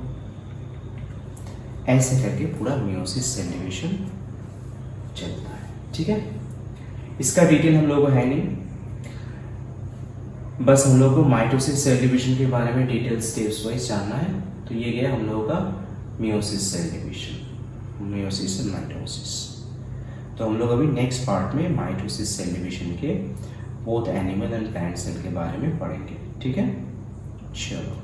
ऐसे करके पूरा मियोसिस सेल डिवीजन चलता है, ठीक है। इसका डिटेल हम लोगों को है नहीं, बस हम लोग को माइटोसिस सेल डिवीजन के बारे में डिटेल स्टेप्स वाइज जानना है। तो ये गया हम लोगों का meiosis cell division, meiosis and mitosis. तो हम लोग अभी नेक्स्ट पार्ट में माइटोसिस सेल डिवीजन के both animal and plant cell के बारे में पढ़ेंगे, ठीक है। चलो।